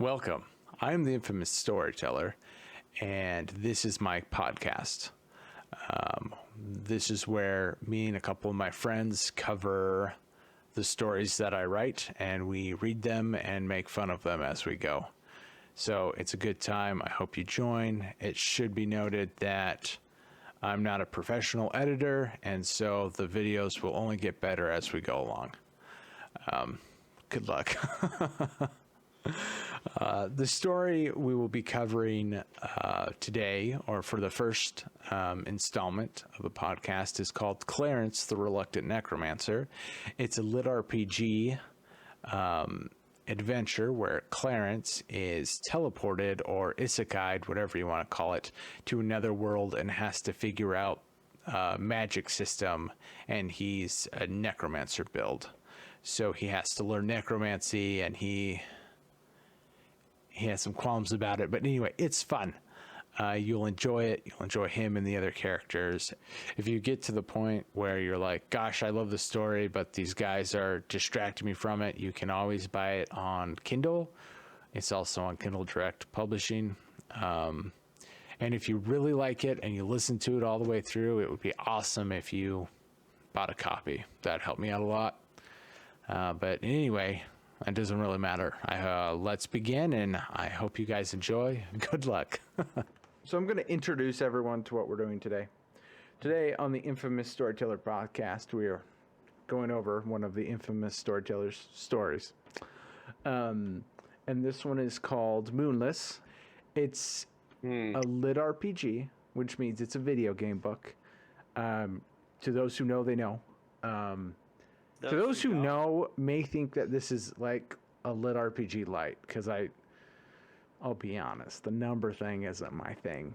Welcome. I'm the infamous storyteller, and this is my podcast. This is where me and a couple of my friends cover the stories that I write, and we read them and make fun of them as we go. So it's a good time. I hope you join. It should be noted that I'm not a professional editor, and so the videos will only get better as we go along. Good luck. The story we will be covering today, or for the first installment of the podcast, is called Clarence, the Reluctant Necromancer. It's a LitRPG adventure where Clarence is teleported or isekai'd, whatever you want to call it, to another world and has to figure out magic system, and he's a necromancer build. So he has to learn necromancy, and he has some qualms about it. But anyway, it's fun. You'll enjoy it. You'll enjoy him and the other characters. If you get to the point where you're like, gosh, I love the story, but these guys are distracting me from it, you can always buy it on Kindle. It's also on Kindle Direct Publishing. And if you really like it and you listen to it all the way through, it would be awesome if you bought a copy. That'd help me out a lot. But anyway, it doesn't really matter. Let's begin, and I hope you guys enjoy. Good luck. So I'm going to introduce everyone to what we're doing today. Today on the Infamous Storyteller podcast, we are going over one of the infamous storyteller's stories. And this one is called Moonless. It's a lit RPG, which means it's a video game book. To those who know, they know. To those who know may think that this is like a lit RPG light, because I'll be honest, the number thing isn't my thing.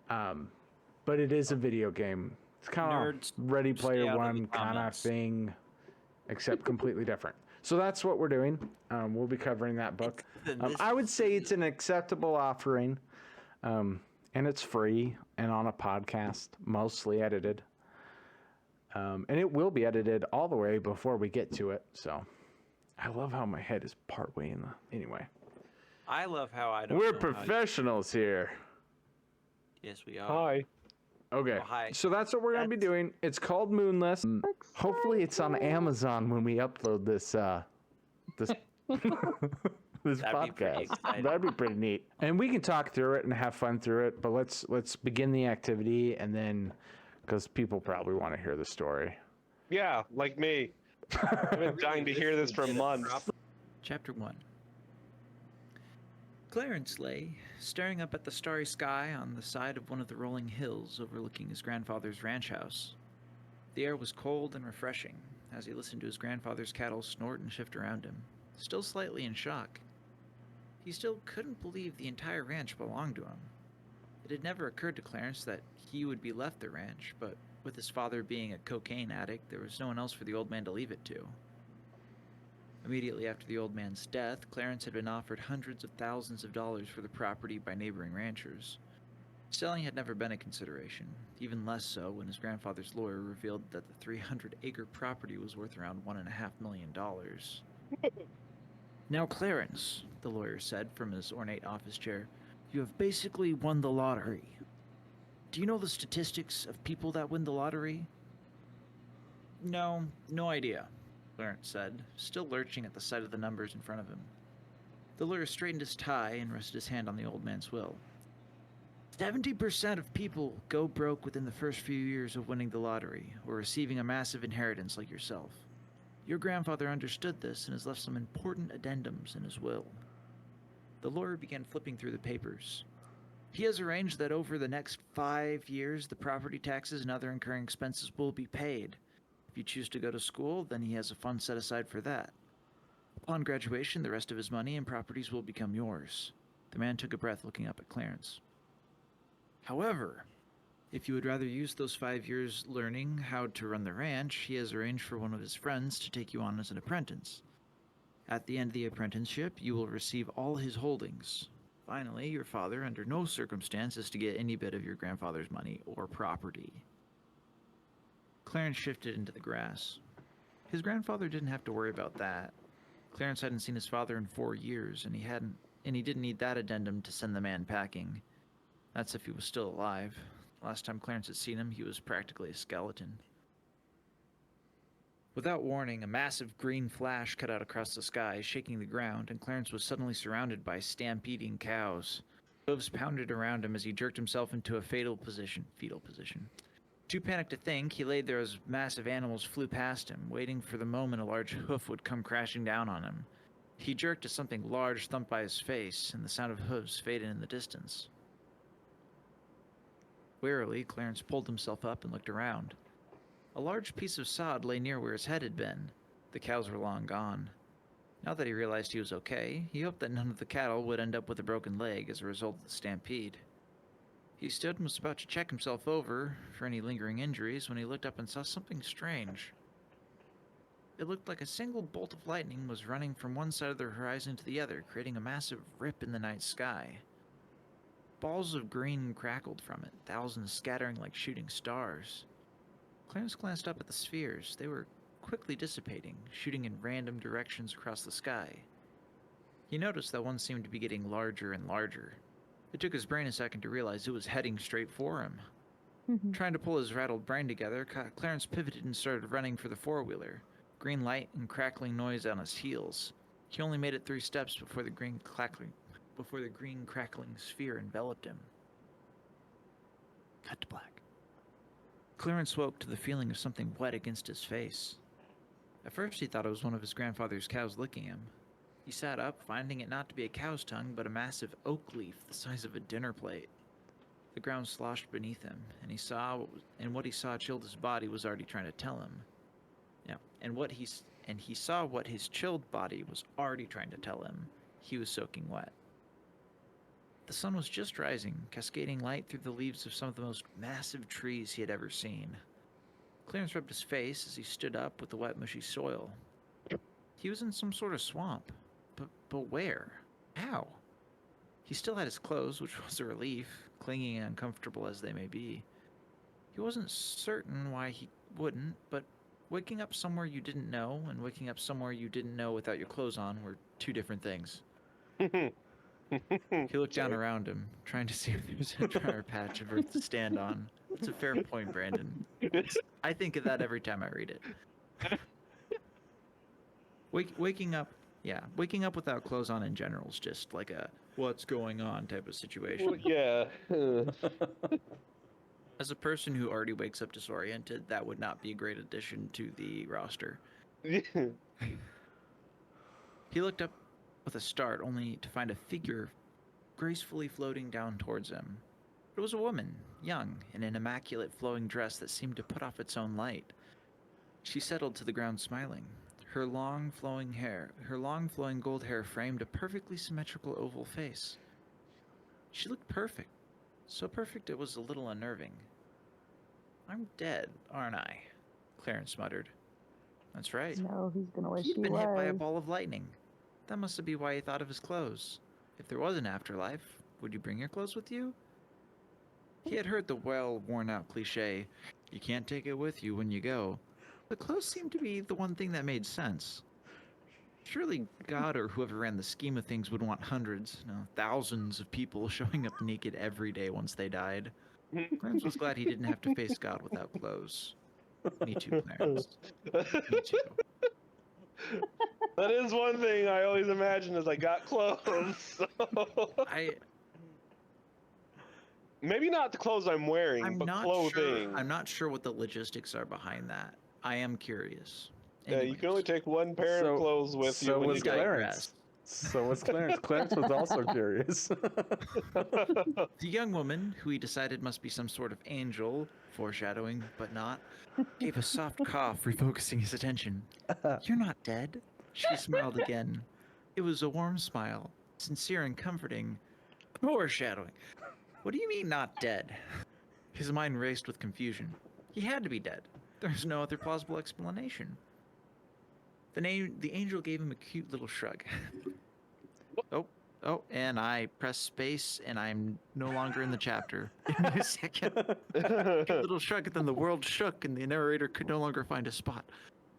But it is a video game. It's kind of Ready Player One kind of thing, except completely different. So that's what we're doing. We'll be covering that book. I would say it's an acceptable offering, and it's free and on a podcast, mostly edited. And it will be edited all the way before we get to it. So I love how my head is partway in the... Anyway. I love how I don't We're professionals here. Yes, we are. Hi. Okay. Oh, hi. So that's what we're going to be doing. It's called Moonless. Hopefully it's on Amazon when we upload this this this podcast. That'd be pretty neat. And we can talk through it and have fun through it, but let's begin the activity, and then because people probably want to hear the story. Yeah, like me. I've been dying to hear this for months. Chapter 1. Clarence lay, staring up at the starry sky on the side of one of the rolling hills overlooking his grandfather's ranch house. The air was cold and refreshing as he listened to his grandfather's cattle snort and shift around him, still slightly in shock. He still couldn't believe the entire ranch belonged to him. It had never occurred to Clarence that he would be left the ranch, but with his father being a cocaine addict, there was no one else for the old man to leave it to. Immediately after the old man's death, Clarence had been offered hundreds of thousands of dollars for the property by neighboring ranchers. Selling had never been a consideration, even less so when his grandfather's lawyer revealed that the 300-acre property was worth around $1.5 million. Now, Clarence, the lawyer said from his ornate office chair, you have basically won the lottery. Do you know the statistics of people that win the lottery? No idea, Clarence said, still lurching at the sight of the numbers in front of him. The lawyer straightened his tie and rested his hand on the old man's will. 70% of people go broke within the first few years of winning the lottery, or receiving a massive inheritance like yourself. Your grandfather understood this and has left some important addendums in his will. The lawyer began flipping through the papers. He has arranged that over the next 5 years, the property taxes and other incurring expenses will be paid. If you choose to go to school, then he has a fund set aside for that. Upon graduation, the rest of his money and properties will become yours. The man took a breath, looking up at Clarence. However, if you would rather use those 5 years learning how to run the ranch, he has arranged for one of his friends to take you on as an apprentice. At the end of the apprenticeship, you will receive all his holdings. Finally, your father, under no circumstance, is to get any bit of your grandfather's money or property. Clarence shifted into the grass. His grandfather didn't have to worry about that. Clarence hadn't seen his father in 4 years, and he hadn't and he didn't need that addendum to send the man packing. That's if he was still alive. Last time Clarence had seen him, he was practically a skeleton. Without warning, a massive green flash cut out across the sky, shaking the ground, and Clarence was suddenly surrounded by stampeding cows. Hooves pounded around him as he jerked himself into a fetal position. Too panicked to think, he laid there as massive animals flew past him, waiting for the moment a large hoof would come crashing down on him. He jerked as something large thumped by his face, and the sound of hooves faded in the distance. Warily, Clarence pulled himself up and looked around. A large piece of sod lay near where his head had been. The cows were long gone. Now that he realized he was okay, he hoped that none of the cattle would end up with a broken leg as a result of the stampede. He stood and was about to check himself over for any lingering injuries when he looked up and saw something strange. It looked like a single bolt of lightning was running from one side of the horizon to the other, creating a massive rip in the night sky. Balls of green crackled from it, thousands scattering like shooting stars. Clarence glanced up at the spheres. They were quickly dissipating, shooting in random directions across the sky. He noticed that one seemed to be getting larger and larger. It took his brain a second to realize it was heading straight for him. Trying to pull his rattled brain together, Clarence pivoted and started running for the four-wheeler, green light and crackling noise on his heels. He only made it 3 steps before the green crackling sphere enveloped him. Cut to black. Clarence woke to the feeling of something wet against his face. At first he thought it was one of his grandfather's cows licking him. He sat up, finding it not to be a cow's tongue, but a massive oak leaf the size of a dinner plate. The ground sloshed beneath him, and what he saw chilled his body was already trying to tell him. He saw what his chilled body was already trying to tell him. He was soaking wet. The sun was just rising, cascading light through the leaves of some of the most massive trees he had ever seen. Clarence rubbed his face as he stood up with the wet, mushy soil. He was in some sort of swamp. But where? How? He still had his clothes, which was a relief, clinging and uncomfortable as they may be. He wasn't certain why he wouldn't, but waking up somewhere you didn't know and waking up somewhere you didn't know without your clothes on were 2 different things. He looked down around him, trying to see if there was a drier patch of earth to stand on. That's a fair point, Brandon. I think of that every time I read it. Waking up without clothes on in general is just like a what's going on type of situation. Well, yeah. As a person who already wakes up disoriented, that would not be a great addition to the roster. He looked up with a start, only to find a figure gracefully floating down towards him. It was a woman, young, in an immaculate flowing dress that seemed to put off its own light. She settled to the ground smiling. Her long flowing gold hair framed a perfectly symmetrical oval face. She looked perfect. So perfect it was a little unnerving. "I'm dead, aren't I?" Clarence muttered. That's right. No, he's gonna wish He'd he been hit by a was. ball of lightning. That must be why he thought of his clothes. If there was an afterlife, would you bring your clothes with you? He had heard the well-worn-out cliche, you can't take it with you when you go. The clothes seemed to be the one thing that made sense. Surely God or whoever ran the scheme of things would want hundreds, thousands of people showing up naked every day once they died. Clarence was glad he didn't have to face God without clothes. Me too, Clarence. Me too. That is one thing I always imagine is I got clothes. So. Maybe not the clothes I'm wearing, but clothing. I'm not sure what the logistics are behind that. I am curious. Yeah, you can only take one pair of clothes with you So when was you go. Clarence. So was Clarence. Clarence was also curious. The young woman, who he decided must be some sort of angel, foreshadowing, but not, gave a soft cough, refocusing his attention. "You're not dead." She smiled again. It was a warm smile, sincere and comforting. Foreshadowing. What do you mean, not dead? His mind raced with confusion. He had to be dead. There's no other plausible explanation. The angel gave him a cute little shrug. Oh, and I pressed space, and I'm no longer in the chapter. Give me a second. Cute little shrug, and then the world shook, and the narrator could no longer find a spot.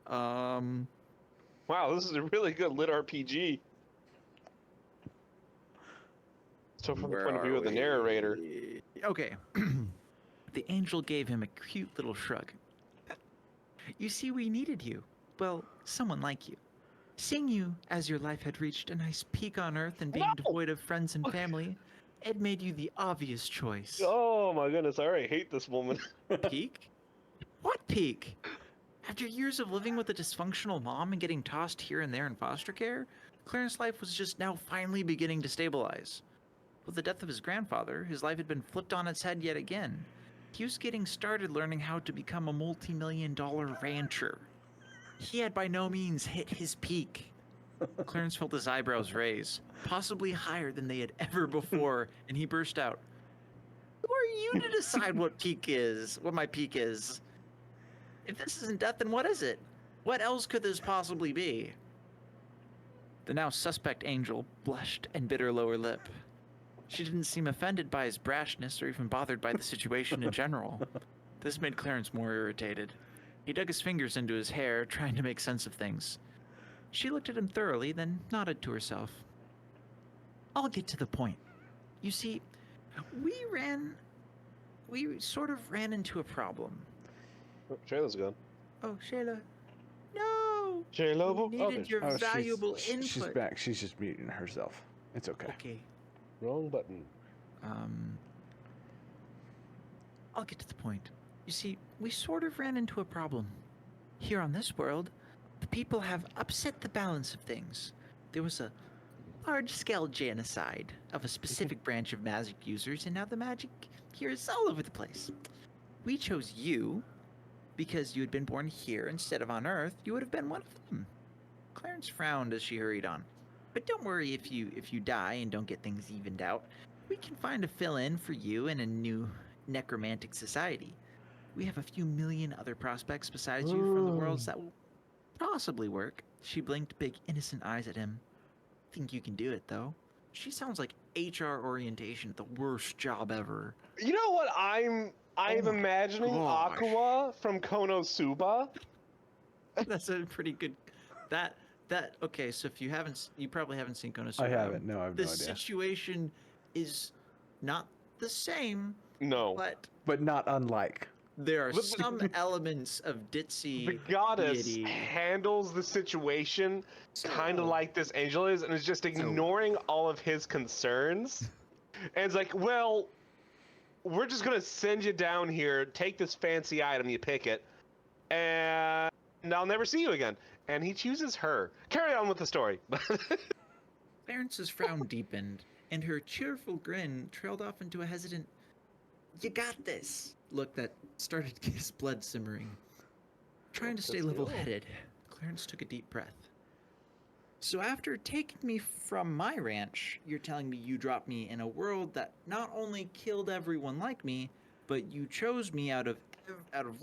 Wow, this is a really good lit RPG. So from the Where point of view are of the narrator, we? Okay. The angel gave him a cute little shrug. You see, we needed you. Well, someone like you. Seeing you as your life had reached a nice peak on Earth and being No! devoid of friends and family, it made you the obvious choice. oh my goodness, I already hate this woman. Peak? What peak? After years of living with a dysfunctional mom and getting tossed here and there in foster care, Clarence's life was just now finally beginning to stabilize. With the death of his grandfather, his life had been flipped on its head yet again. He was getting started learning how to become a multi-million-dollar rancher. He had by no means hit his peak. Clarence felt his eyebrows raise, possibly higher than they had ever before, and he burst out. Who are you to decide what my peak is? If this isn't death, then what is it? What else could this possibly be? The now suspect angel blushed and bit her lower lip. She didn't seem offended by his brashness or even bothered by the situation in general. This made Clarence more irritated. He dug his fingers into his hair, trying to make sense of things. She looked at him thoroughly, then nodded to herself. I'll get to the point. You see, we sort of ran into a problem. Oh, Shayla's gone. Oh, Shayla. No! Shayla? We needed your Oh, valuable input. she's back. She's just muting herself. It's okay. Okay. Wrong button. I'll get to the point. You see, we sort of ran into a problem. Here on this world, the people have upset the balance of things. There was a large-scale genocide of a specific branch of magic users, and now the magic here is all over the place. We chose you because you had been born here instead of on Earth. You would have been one of them. Clarence frowned as she hurried on. But don't worry if you die and don't get things evened out. We can find a fill-in for you in a new necromantic society. We have a few million other prospects besides you from the worlds that will possibly work. She blinked big innocent eyes at him. Think you can do it, though. She sounds like HR orientation, the worst job ever. You know what I'm my imagining? gosh. Aqua from Konosuba. That's a pretty good... Okay, so if you probably haven't seen Konosuba. I haven't. No, I have no The idea. situation is not the same, No. but Not unlike. there are some elements of ditzy The goddess deity. handles the situation kind of like this angel is, and is just ignoring all of his concerns. And it's like, well, we're just going to send you down here, take this fancy item, you pick it, and I'll never see you again. And he chooses her. Carry on with the story. Clarence's frown deepened, and her cheerful grin trailed off into a hesitant, "You got this," look that started to get his blood simmering. Trying to stay level-headed, Clarence took a deep breath. So after taking me from my ranch, you're telling me you dropped me in a world that not only killed everyone like me, but you chose me out of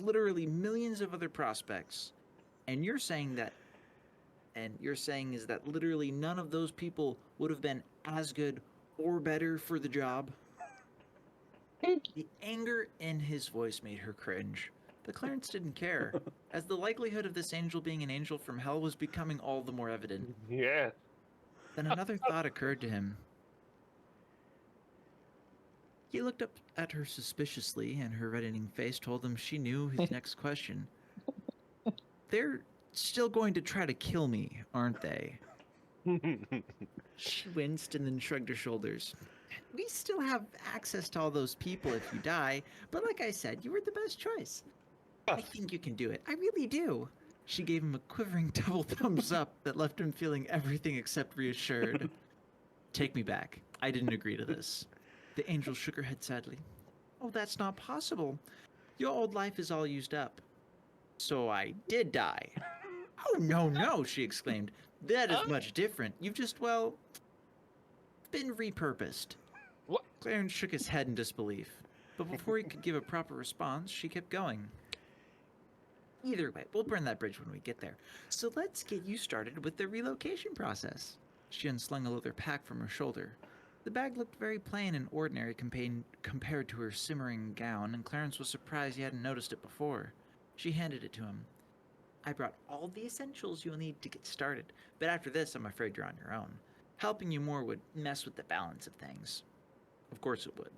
literally millions of other prospects. And you're saying is that literally none of those people would have been as good or better for the job? The anger in his voice made her cringe, but Clarence didn't care, as the likelihood of this angel being an angel from hell was becoming all the more evident. Yeah. Then another thought occurred to him. He looked up at her suspiciously, and her reddening face told him she knew his next question. They're still going to try to kill me, aren't they? She winced and then shrugged her shoulders. We still have access to all those people if you die, but like I said, you were the best choice. I think you can do it. I really do. She gave him a quivering double thumbs up that left him feeling everything except reassured. Take me back. I didn't agree to this. The angel shook her head sadly. Oh, that's not possible. Your old life is all used up. So I did die. Oh, no, she exclaimed. That is much different. You've just, well, been repurposed. What? Clarence shook his head in disbelief. But before he could give a proper response, she kept going. Either way, we'll burn that bridge when we get there. So let's get you started with the relocation process. She unslung a leather pack from her shoulder. The bag looked very plain and ordinary compared to her simmering gown, and Clarence was surprised he hadn't noticed it before. She handed it to him. I brought all the essentials you'll need to get started, but after this, I'm afraid you're on your own. Helping you more would mess with the balance of things. Of course it would.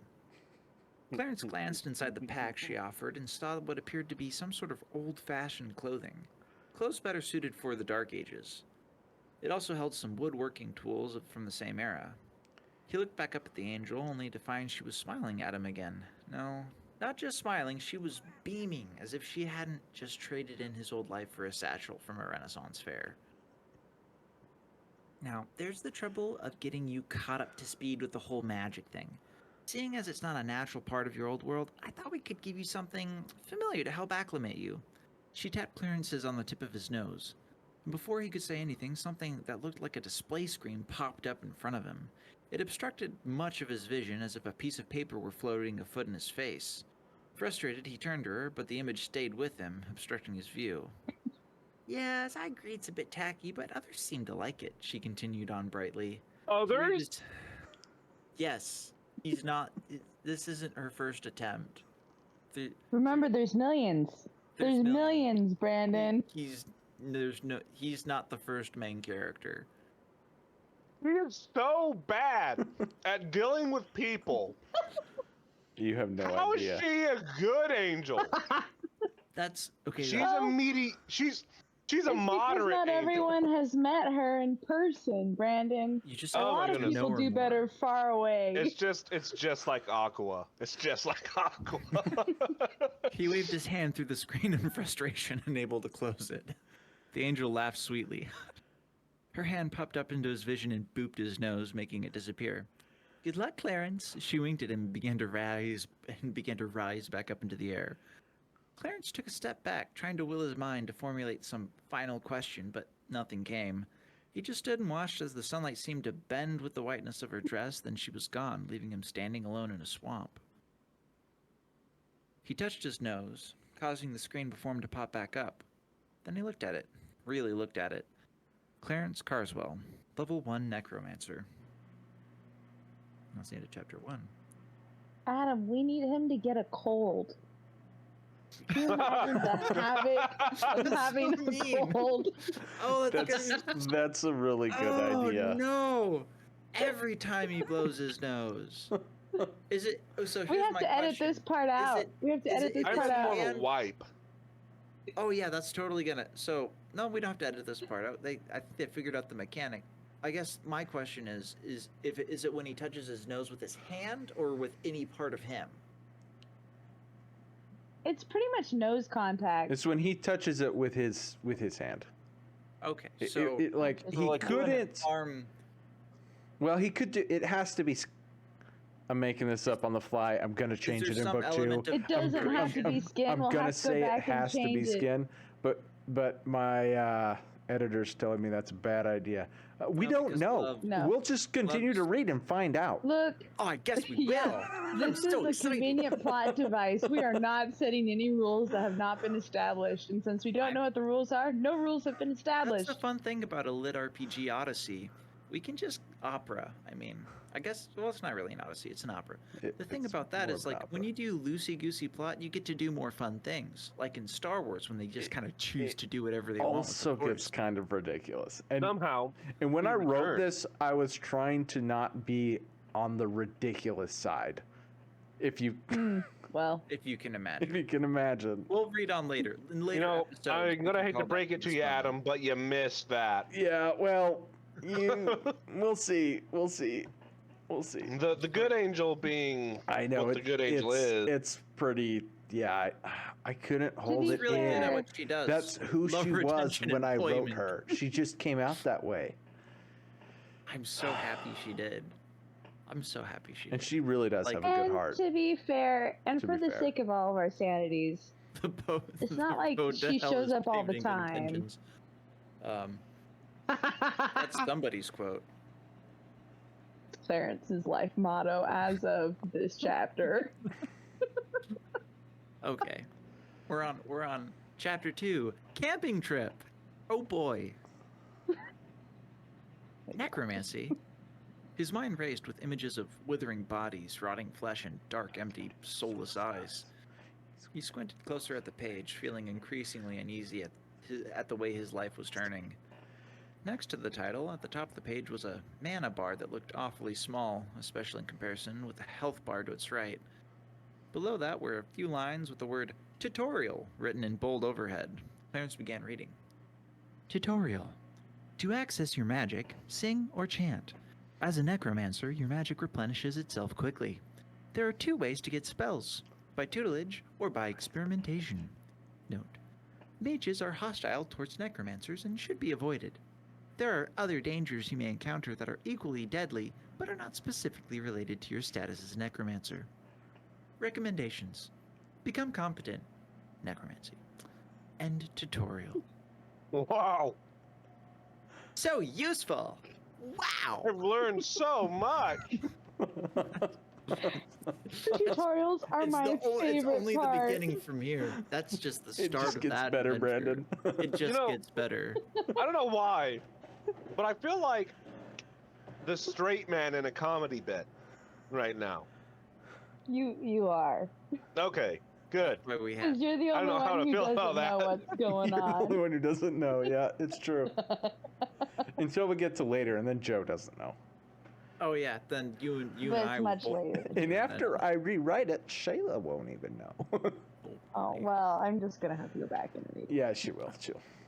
Clarence glanced inside the pack she offered and saw what appeared to be some sort of old-fashioned clothing. Clothes better suited for the Dark Ages. It also held some woodworking tools from the same era. He looked back up at the angel, only to find she was smiling at him again. No, not just smiling, she was beaming, as if she hadn't just traded in his old life for a satchel from a Renaissance fair. Now, there's the trouble of getting you caught up to speed with the whole magic thing. Seeing as it's not a natural part of your old world, I thought we could give you something familiar to help acclimate you. She tapped Clarence's on the tip of his nose. And before he could say anything, something that looked like a display screen popped up in front of him. It obstructed much of his vision, as if a piece of paper were floating a foot in his face. Frustrated, he turned to her, but the image stayed with him, obstructing his view. Yes, I agree it's a bit tacky, but others seem to like it, she continued on brightly. Others? Yes. He's not... This isn't her first attempt. Remember, there's millions. There's millions, Brandon. He's not the first main character. You're so bad at dealing with people. You have no How is idea. she a good angel? That's okay. She's Well, she's a It's moderate because not angel. everyone has met her in person, Brandon. You just A Oh my lot of goodness. people know her do more. better far away. It's just like Aqua. It's just like Aqua. He waved his hand through the screen in frustration, unable to close it. The angel laughed sweetly. Her hand popped up into his vision and booped his nose, making it disappear. Good luck, Clarence. She winked at him and began to rise back up into the air. Clarence took a step back, trying to will his mind to formulate some final question, but nothing came. He just stood and watched as the sunlight seemed to bend with the whiteness of her dress, then she was gone, leaving him standing alone in a swamp. He touched his nose, causing the screen before him to pop back up. Then he looked at it, really looked at it. Clarence Carswell, Level 1 Necromancer. That's the end of Chapter 1. Adam, we need him to get a cold. Can you imagine the havoc of having so a mean. cold? Oh, that's That's a really good idea. No! Every time he blows his nose. Is it? Oh, so We here's have my to edit question. this part out. it- We have to is edit it- this I'm part more out. of a wipe. Oh yeah, that's totally gonna. So no, we don't have to edit this part out. I think they figured out the mechanic. I guess my question is it when he touches his nose with his hand or with any part of him? It's pretty much nose contact. It's when he touches it with his hand. Okay, It- so like So he like doing couldn't. arm. Well, he could do. It has to be. I'm making this up on the fly. I'm gonna change there it in some book 2. element of- It doesn't I'm- have to be I'm- skin. I'm We'll gonna have to go say it back and has to be change it. skin, but my editor's telling me that's a bad idea. We No, don't because know. love- No. We'll just continue to Love's- read and find out. Look, Oh, I guess we will. yeah, I'm this so is a excited. convenient plot device. We are not setting any rules that have not been established, and since we don't know what the rules are, no rules have been That's established. the fun thing about a LitRPG Odyssey. We can just opera. I mean, I guess, well, it's not really an Odyssey, it's an opera. The thing It's about that more is, of an like, when opera. you do loosey-goosey plot, you get to do more fun things. Like in Star Wars, when they just kind of choose to do whatever they want. with the Also gets Force. kind of ridiculous. And Somehow. and when he I wrote returned. this, I was trying to not be on the ridiculous side. If you Well, If you can imagine. if you can imagine. We'll read on later. In later You know, episodes, I'm we gonna can hate call to break that it to the you, fun one. Adam, but you missed that. Yeah, well, we'll see. The good angel being I know what the good angel is. It's pretty. Yeah, I couldn't hold be it Really good in. at what she does. That's who Love she was retention, when I wrote employment. her. She just came out that way, I'm so happy she did. I'm so happy she and did. she really does Like- have a good and heart. to be fair, and To for be the fair. sake of all of our sanities, The boat, It's the not like boat to she hell shows is up all the paving time. intentions. That's somebody's quote. Clarence's life motto as of this chapter. Okay, we're on chapter 2, camping trip. Oh boy. Necromancy. His mind raced with images of withering bodies, rotting flesh, and dark, empty, soulless eyes. He squinted closer at the page, feeling increasingly uneasy at the way his life was turning. Next to the title, at the top of the page was a mana bar that looked awfully small, especially in comparison with the health bar to its right. Below that were a few lines with the word tutorial written in bold overhead. Clarence began reading. Tutorial. To access your magic, sing or chant. As a necromancer, your magic replenishes itself quickly. There are 2 ways to get spells, by tutelage or by experimentation. Note. Mages are hostile towards necromancers and should be avoided. There are other dangers you may encounter that are equally deadly, but are not specifically related to your status as a necromancer. Recommendations. Become competent. Necromancy. End tutorial. Wow. So useful! Wow! I've learned so much. Tutorials are my favorite It's only part. the beginning from here. That's just the It start just of gets that better, adventure. Brandon. It just know- gets better. I don't know why, but I feel like the straight man in a comedy bit right now. You are. Okay, good. Why we 'Cause have. you're the I don't only know how one to who feel doesn't about know that. what's going You're the only on. one who doesn't know. Yeah, it's true. Until we get to later, and then Joe doesn't know. Oh yeah, then you But and it's I much will both- later. And after I rewrite it, Shayla won't even know. Oh well, I'm just gonna have to go back and read. Yeah, she will.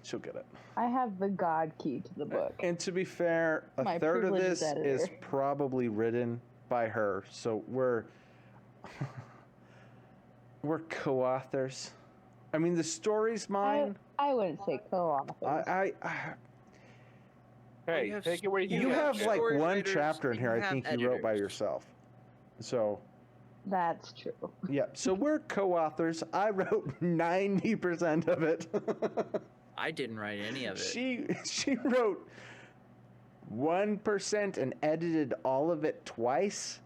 She'll get it. I have the god key to the book. And to be fair, a My third of privileged this is editor. probably written by her, so we're co-authors. I mean, the story's mine. I wouldn't say co-authors. I Hey, have take it where you you can. have Jay. like story one writers chapter in and here. you I have think you wrote by editors. yourself. So That's true. yeah, so we're co-authors. I wrote 90% of it. I didn't write any of it. She wrote 1% and edited all of it twice.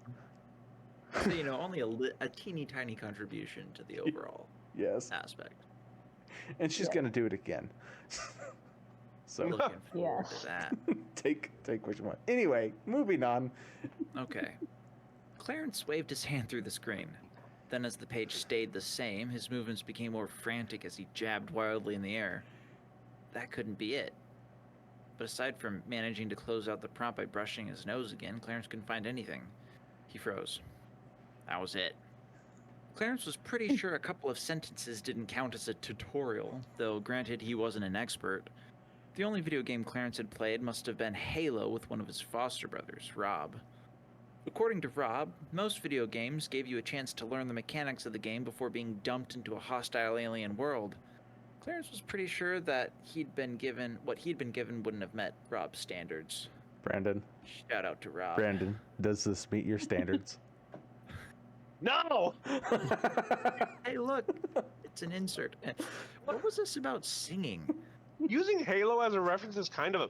So, only a teeny tiny contribution to the overall Yes, aspect. and she's Yeah. gonna do it again. So Looking forward Yes. to that. take what you want. Anyway, moving on. Okay. Clarence waved his hand through the screen. Then, as the page stayed the same, his movements became more frantic as he jabbed wildly in the air. That couldn't be it. But aside from managing to close out the prompt by brushing his nose again, Clarence couldn't find anything. He froze. That was it. Clarence was pretty sure a couple of sentences didn't count as a tutorial, though granted he wasn't an expert. The only video game Clarence had played must have been Halo with one of his foster brothers, Rob. According to Rob, most video games gave you a chance to learn the mechanics of the game before being dumped into a hostile alien world. Clarence was pretty sure that what he'd been given wouldn't have met Rob's standards. Brandon, Shout out to Rob. Brandon, does this meet your standards? No. Hey, look, it's an insert. What was this about singing? Using Halo as a reference is kind of a.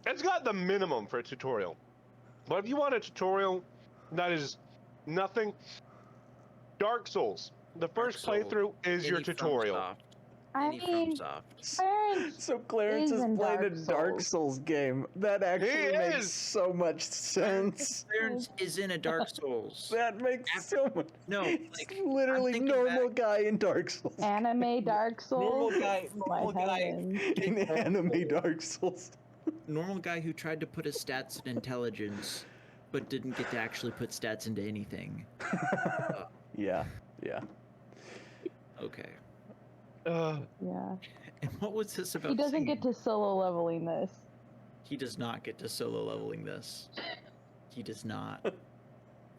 It's got the minimum for a tutorial. But if you want a tutorial that is nothing, Dark Souls. The first Souls. playthrough is your Any tutorial. FromSoft. I Any mean, FromSoft. Clarence So Clarence is in playing a Dark Dark Souls. Souls game. That actually makes is. so much sense. Clarence is in a Dark Souls. That makes so much. No, It's like, literally I'm thinking normal back- guy in Dark Souls. anime Dark Souls. normal My guy. heavens. In anime Dark Souls. Normal guy who tried to put his stats in intelligence, but didn't get to actually put stats into anything. Yeah. Okay. Yeah. And what was this about? He doesn't singing? get to solo leveling this. He does not get to solo leveling this. He does not.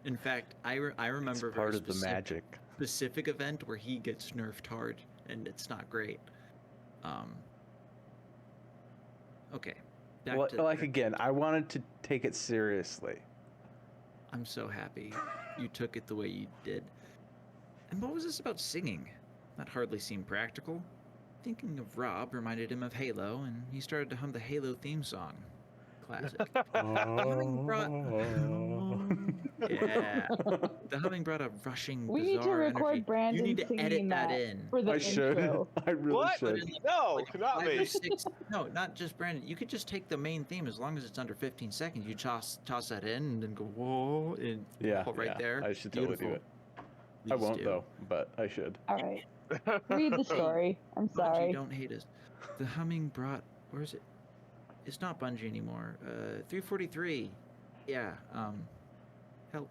In fact, I remember It's a very part of the magic. specific event where he gets nerfed hard, and it's not great. Okay. Back Well, to like again, I wanted to take it seriously. I'm so happy you took it the way you did. And what was this about singing? That hardly seemed practical. Thinking of Rob reminded him of Halo, and he started to hum the Halo theme song. Classic. humming brought- Yeah. The humming brought a rushing, We need to bizarre record energy. Brandon You need to singing edit that that in. for the I should. intro. I really What? should. No, Like not 5 or me. 6 no, not just Brandon. You could just take the main theme as long as it's under 15 seconds. You toss that in and then go whoa and Yeah, right yeah, there. I should totally do Beautiful. it. I Please won't do. though, but I should. All right. Read the story. I'm Bungie, sorry. don't hate us. The humming brought. Where is it? It's not Bungie anymore. 343. Yeah, help.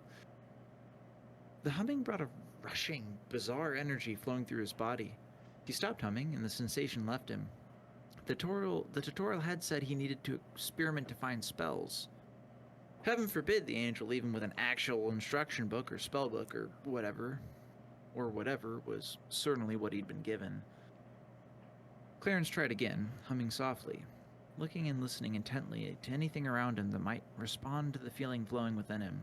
The humming brought a rushing, bizarre energy flowing through his body. He stopped humming, and the sensation left him. The tutorial had said he needed to experiment to find spells. Heaven forbid the angel leave him with an actual instruction book or spell book or whatever. Or whatever was certainly what he'd been given. Clarence tried again, humming softly, looking and listening intently to anything around him that might respond to the feeling flowing within him.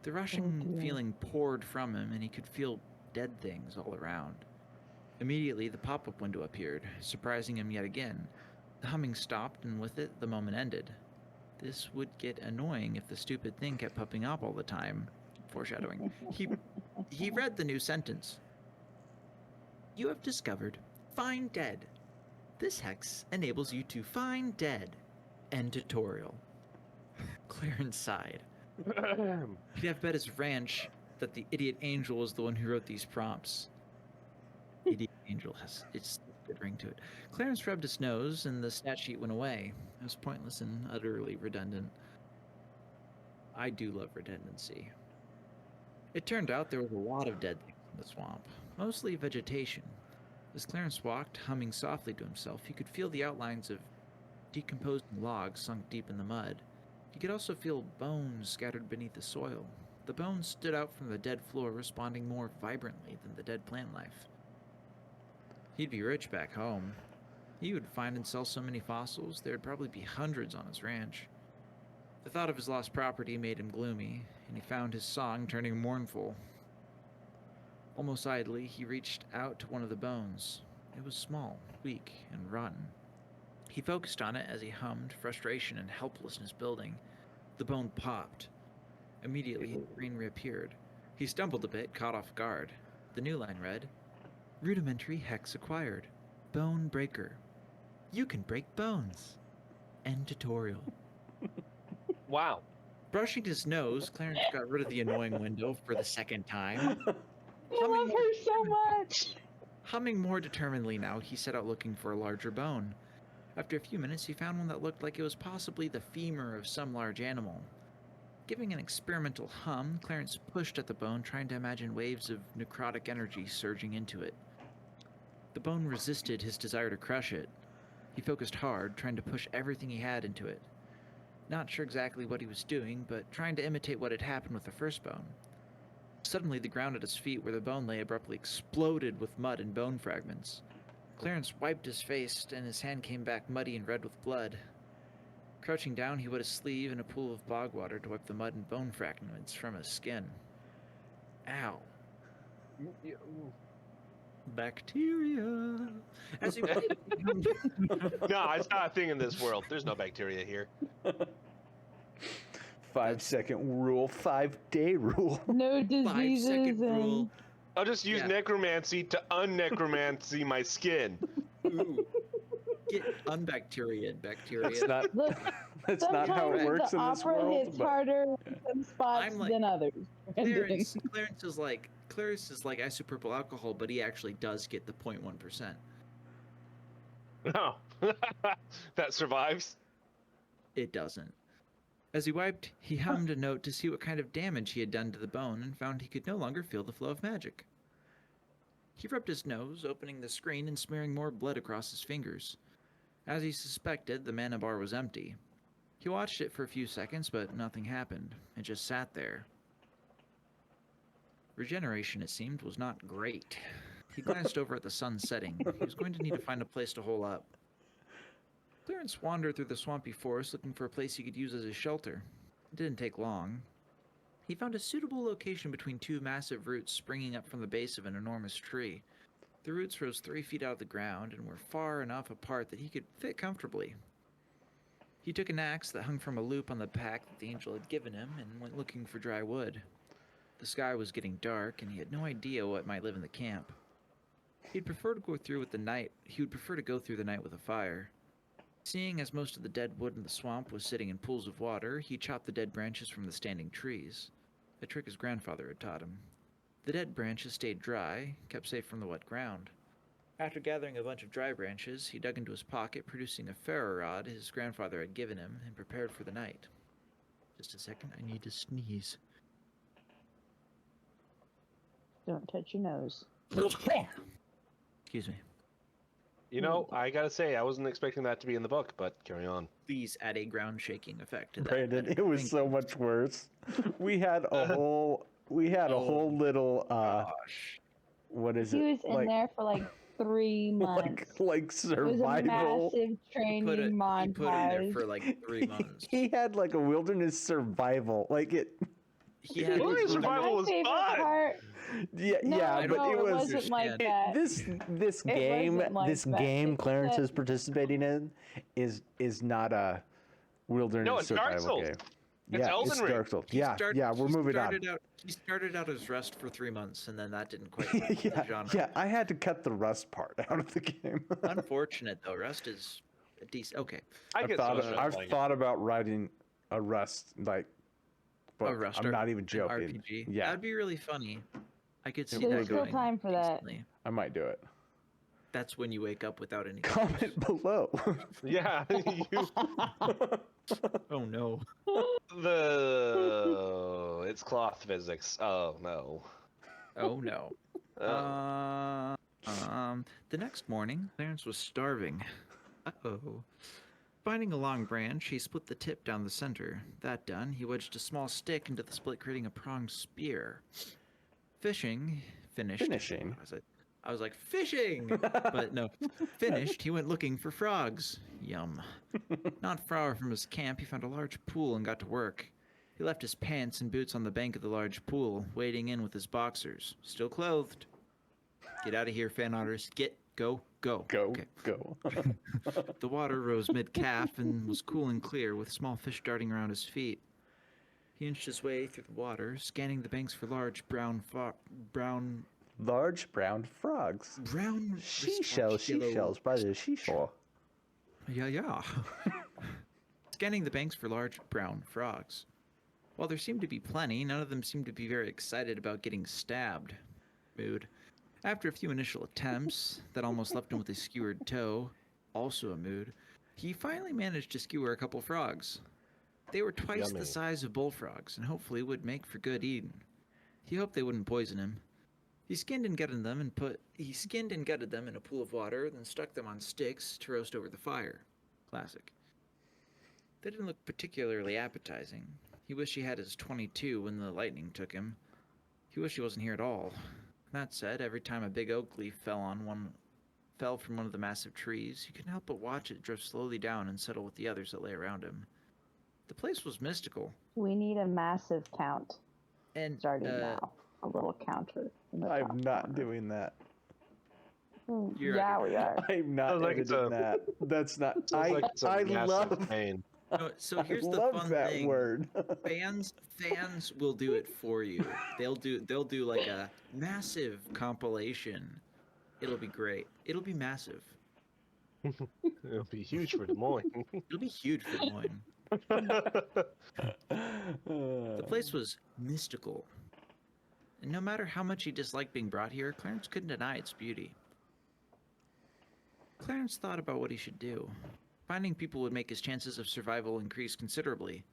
The rushing feeling poured from him, and he could feel dead things all around. Immediately, the pop-up window appeared, surprising him yet again. The humming stopped, and with it, the moment ended. This would get annoying if the stupid thing kept popping up all the time. Foreshadowing. He read the new sentence. You have discovered Find Dead. This hex enables you to find dead. End tutorial. Clarence sighed. He'd have bet his ranch that the idiot angel was the one who wrote these prompts. Idiot angel it's a good ring to it. Clarence rubbed his nose, and the stat sheet went away. It was pointless and utterly redundant. I do love redundancy. It turned out there was a lot of dead things in the swamp, mostly vegetation. As Clarence walked, humming softly to himself, he could feel the outlines of decomposing logs sunk deep in the mud. He could also feel bones scattered beneath the soil. The bones stood out from the dead floor, responding more vibrantly than the dead plant life. He'd be rich back home. He would find and sell so many fossils, there'd probably be hundreds on his ranch. The thought of his lost property made him gloomy, and he found his song turning mournful. Almost idly, he reached out to one of the bones. It was small, weak, and rotten. He focused on it as he hummed, frustration and helplessness building. The bone popped. Immediately, his brain reappeared. He stumbled a bit, caught off guard. The new line read, Rudimentary hex acquired. Bone breaker. You can break bones. End tutorial. Wow. Brushing his nose, Clarence got rid of the annoying window for the second time. I love her so much. Humming more determinedly now, he set out looking for a larger bone. After a few minutes, he found one that looked like it was possibly the femur of some large animal. Giving an experimental hum, Clarence pushed at the bone, trying to imagine waves of necrotic energy surging into it. The bone resisted his desire to crush it. He focused hard, trying to push everything he had into it. Not sure exactly what he was doing, but trying to imitate what had happened with the first bone. Suddenly, the ground at his feet where the bone lay abruptly exploded with mud and bone fragments. Clarence wiped his face, and his hand came back muddy and red with blood. Crouching down, he wet his sleeve in a pool of bog water to wipe the mud and bone fragments from his skin. Ow. Bacteria. As he waited, No, it's not a thing in this world. There's no bacteria here. 5-second rule, 5-day rule. No diseases 5-second and rule. I'll just use necromancy to unnecromancy my skin. Ooh. Get unbacteriaed bacteria. That's not. look. That's not how it Sometimes works the in this opera world. hits But harder in some spots I'm like, than others. Clarence is like isopropyl alcohol, but he actually does get the 0.1%. No. That survives. It doesn't. As he wiped, he hummed a note to see what kind of damage he had done to the bone and found he could no longer feel the flow of magic. He rubbed his nose, opening the screen and smearing more blood across his fingers. As he suspected, the mana bar was empty. He watched it for a few seconds, but nothing happened. It just sat there. Regeneration, it seemed, was not great. He glanced over at the sun setting. He was going to need to find a place to hole up. Clarence wandered through the swampy forest looking for a place he could use as a shelter. It didn't take long. He found a suitable location between two massive roots springing up from the base of an enormous tree. The roots rose 3 feet out of the ground and were far enough apart that he could fit comfortably. He took an axe that hung from a loop on the pack that the angel had given him and went looking for dry wood. The sky was getting dark, and he had no idea what might live in the camp. He would prefer to go through the night with a fire. Seeing as most of the dead wood in the swamp was sitting in pools of water, he chopped the dead branches from the standing trees, a trick his grandfather had taught him. The dead branches stayed dry, kept safe from the wet ground. After gathering a bunch of dry branches, he dug into his pocket, producing a ferro rod his grandfather had given him, and prepared for the night. Just a second, I need to sneeze. Don't touch your nose. Excuse me. You know, I gotta say, I wasn't expecting that to be in the book, but carry on. Please add a ground shaking effect to that. Brandon, editor. it was Thank so you. much worse. We had a whole Oh, little Gosh. what is He it? was in there for like 3 months. like It was a survival. massive training He put in there montage. for like 3 months. He had like a wilderness survival. Like it He had Wilderness this survival My was favorite fun. part. yeah, No, yeah, but no, it was wasn't like understand. that. this It game wasn't like this that. game It's Clarence that- is participating in is not a wilderness No, it's Dark survival Souls. game. It's Yeah, Elden it's Ring. Dark Souls. He Yeah, start- yeah, we're he moving on. started out. He started out as Rust for 3 months, and then that didn't quite work with the yeah, genre. yeah, I had to cut the Rust part out of the game. Unfortunate though, Rust is a decent. Okay, I get so much I've playing it. thought about writing a Rust like book. a Rust. I'm not even an joking. RPG. Yeah, That'd be really funny. I could see It that There's would still going time for that. decently. I might do it. That's when you wake up without any. Comment below. Yeah, you, Oh no. it's cloth physics. Oh no. Oh no. Oh. The next morning, Clarence was starving. Uh-oh. Finding a long branch, he split the tip down the center. That done, he wedged a small stick into the split, creating a pronged spear. Finishing. I was like, fishing! But no. Finished, he went looking for frogs. Yum. Not far from his camp, he found a large pool and got to work. He left his pants and boots on the bank of the large pool, wading in with his boxers, still clothed. Get out of here, fan otters. Go. Go, Okay. go. The water rose mid-calf and was cool and clear, with small fish darting around his feet. He inched his way through the water, scanning the banks for large Large brown frogs. brown Seashells by the seashore. Yeah. Scanning the banks for large brown frogs. While there seemed to be plenty, none of them seemed to be very excited about getting stabbed. Mood. After a few initial attempts that almost left him with a skewered toe, also a mood, he finally managed to skewer a couple frogs. They were twice Yummy. the size of bullfrogs and hopefully would make for good eating. He hoped they wouldn't poison him. He skinned and gutted them in a pool of water, then stuck them on sticks to roast over the fire. Classic. They didn't look particularly appetizing. He wished he had his 22 when the lightning took him. He wished he wasn't here at all. That said, every time a big oak leaf fell from one of the massive trees, he couldn't help but watch it drift slowly down and settle with the others that lay around him. The place was mystical. We need a massive count And starting now. A little counter. In the I'm top not corner. doing that. You're Yeah, right. we are. I'm not Sounds like it's editing a- that. That's not. Sounds like it's a I massive love. pain. No, so here's I the love fun that thing. word. Fans will do it for you. They'll do like a massive compilation. It'll be great. It'll be massive. It'll be huge for Des Moines. It'll be huge for Des Moines. The place was mystical. And no matter how much he disliked being brought here, Clarence couldn't deny its beauty. Clarence thought about what he should do. Finding people would make his chances of survival increase considerably.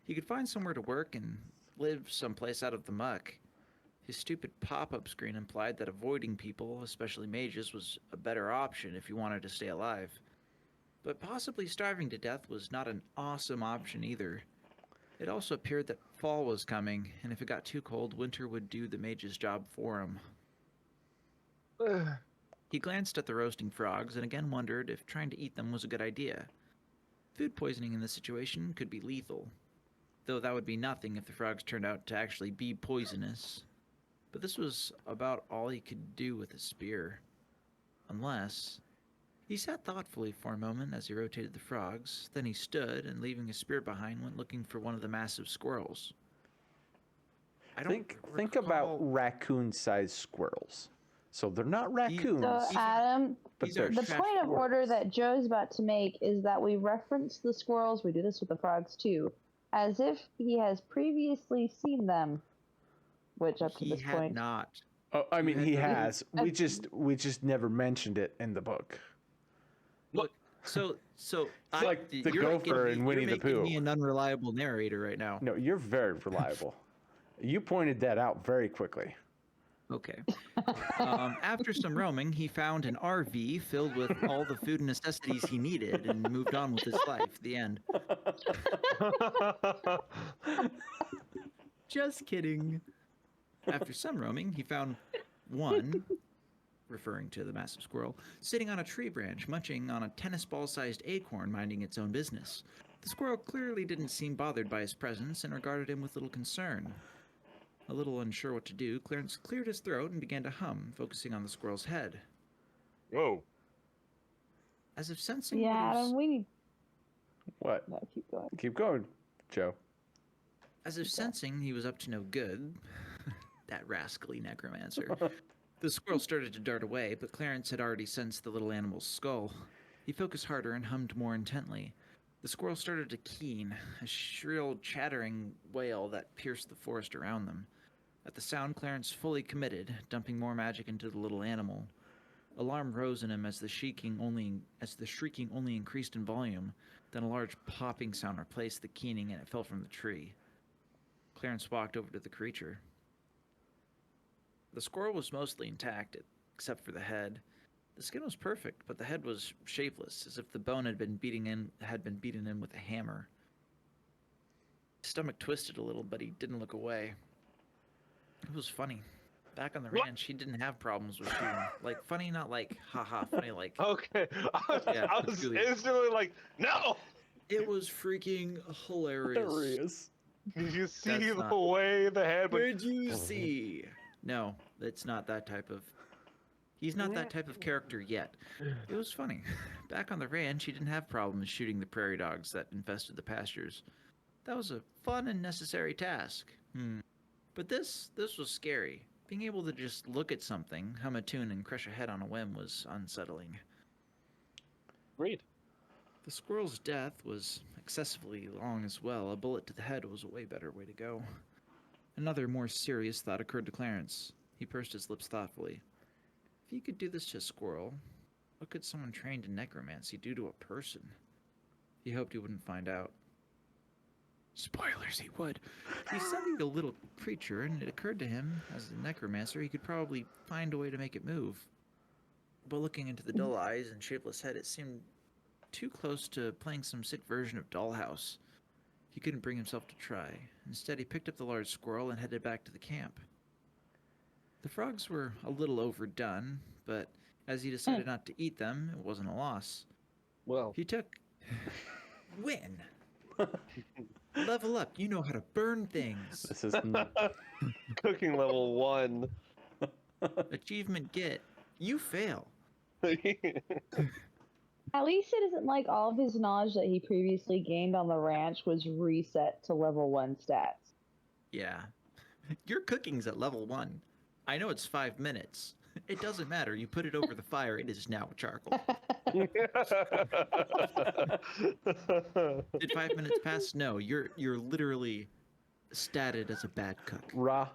He could find somewhere to work and live someplace out of the muck. His stupid pop-up screen implied that avoiding people, especially mages, was a better option if you wanted to stay alive. But possibly starving to death was not an awesome option either. It also appeared that fall was coming, and if it got too cold, winter would do the mage's job for him. He glanced at the roasting frogs and again wondered if trying to eat them was a good idea. Food poisoning in this situation could be lethal, though that would be nothing if the frogs turned out to actually be poisonous. But this was about all he could do with his spear. Unless... He sat thoughtfully for a moment as he rotated the frogs, then he stood and, leaving his spear behind, went looking for one of the massive squirrels. Think about raccoon-sized squirrels. So they're not raccoons. So, Adam, but these are they're the trash point of order squirrels. that Joe's about to make is that we reference the squirrels, we do this with the frogs too, as if he has previously seen them. Which up to He this had point, not. Oh, I mean, had he the- has. We just never mentioned it in the book. Look, so like the you're gopher making in Winnie the making me Pooh. an unreliable narrator right now. No, you're very reliable. You pointed that out very quickly. Okay. After some roaming, he found an RV filled with all the food and necessities he needed and moved on with his life. The end. Just kidding. After some roaming, he found one, referring to the massive squirrel, sitting on a tree branch, munching on a tennis ball-sized acorn, minding its own business. The squirrel clearly didn't seem bothered by his presence and regarded him with little concern. A little unsure what to do, Clarence cleared his throat and began to hum, focusing on the squirrel's head. Whoa. As if sensing Yeah, what he was, Adam, we need. What? No, keep going. Keep going, Joe. as if sensing he was up to no good, that rascally necromancer, the squirrel started to dart away, but Clarence had already sensed the little animal's skull. He focused harder and hummed more intently. The squirrel started to keen, a shrill, chattering wail that pierced the forest around them. At the sound, Clarence fully committed, dumping more magic into the little animal. Alarm rose in him as the shrieking only increased in volume. Then a large popping sound replaced the keening, and it fell from the tree. Clarence walked over to the creature. The squirrel was mostly intact, except for the head. The skin was perfect, but the head was shapeless, as if the bone had been beaten in with a hammer. His stomach twisted a little, but he didn't look away. It was funny. Back on the ranch, he didn't have problems with shooting. Like, funny, not like, haha, funny, like... Okay. Yeah, I was really. instantly like, no! It was freaking hilarious. Did you see That's the not- way the head went? Did you see? No, it's not that type of... He's not that type of character yet. It was funny. Back on the ranch, he didn't have problems shooting the prairie dogs that infested the pastures. That was a fun and necessary task. But this was scary. Being able to just look at something, hum a tune, and crush a head on a whim was unsettling. Agreed. The squirrel's death was excessively long as well. A bullet to the head was a way better way to go. Another, more serious thought occurred to Clarence. He pursed his lips thoughtfully. If he could do this to a squirrel, what could someone trained in necromancy do to a person? He hoped he wouldn't find out. Spoilers, he would. He studied a little creature, and it occurred to him, as a necromancer, he could probably find a way to make it move. But looking into the dull eyes and shapeless head, it seemed too close to playing some sick version of Dollhouse. He couldn't bring himself to try. Instead, he picked up the large squirrel and headed back to the camp. The frogs were a little overdone, but as he decided not to eat them, it wasn't a loss. Well, He took... Win! Level up, you know how to burn things. This is cooking level 1. Achievement get. You fail. At least it isn't like all of his knowledge that he previously gained on the ranch was reset to level 1 stats. Yeah. Your cooking's at level 1. I know it's 5 minutes. It doesn't matter. You put it over the fire, it is now charcoal. Did 5 minutes pass? No, you're literally statted as a bad cook. raw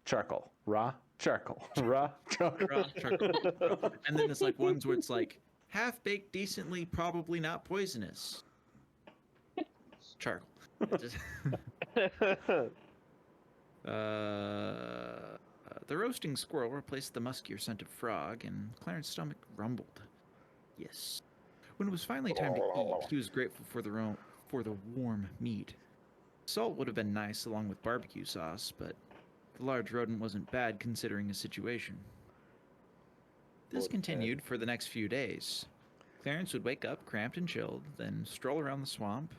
charcoal. Raw charcoal. Raw charcoal. Raw charcoal. And then it's like ones where it's like half-baked, decently, probably not poisonous. Charcoal. It just- The roasting squirrel replaced the muskier scent of frog, and Clarence's stomach rumbled. Yes. When it was finally time to eat, he was grateful for the warm meat. Salt would have been nice along with barbecue sauce, but the large rodent wasn't bad considering his situation. This continued for the next few days. Clarence would wake up cramped and chilled, then stroll around the swamp,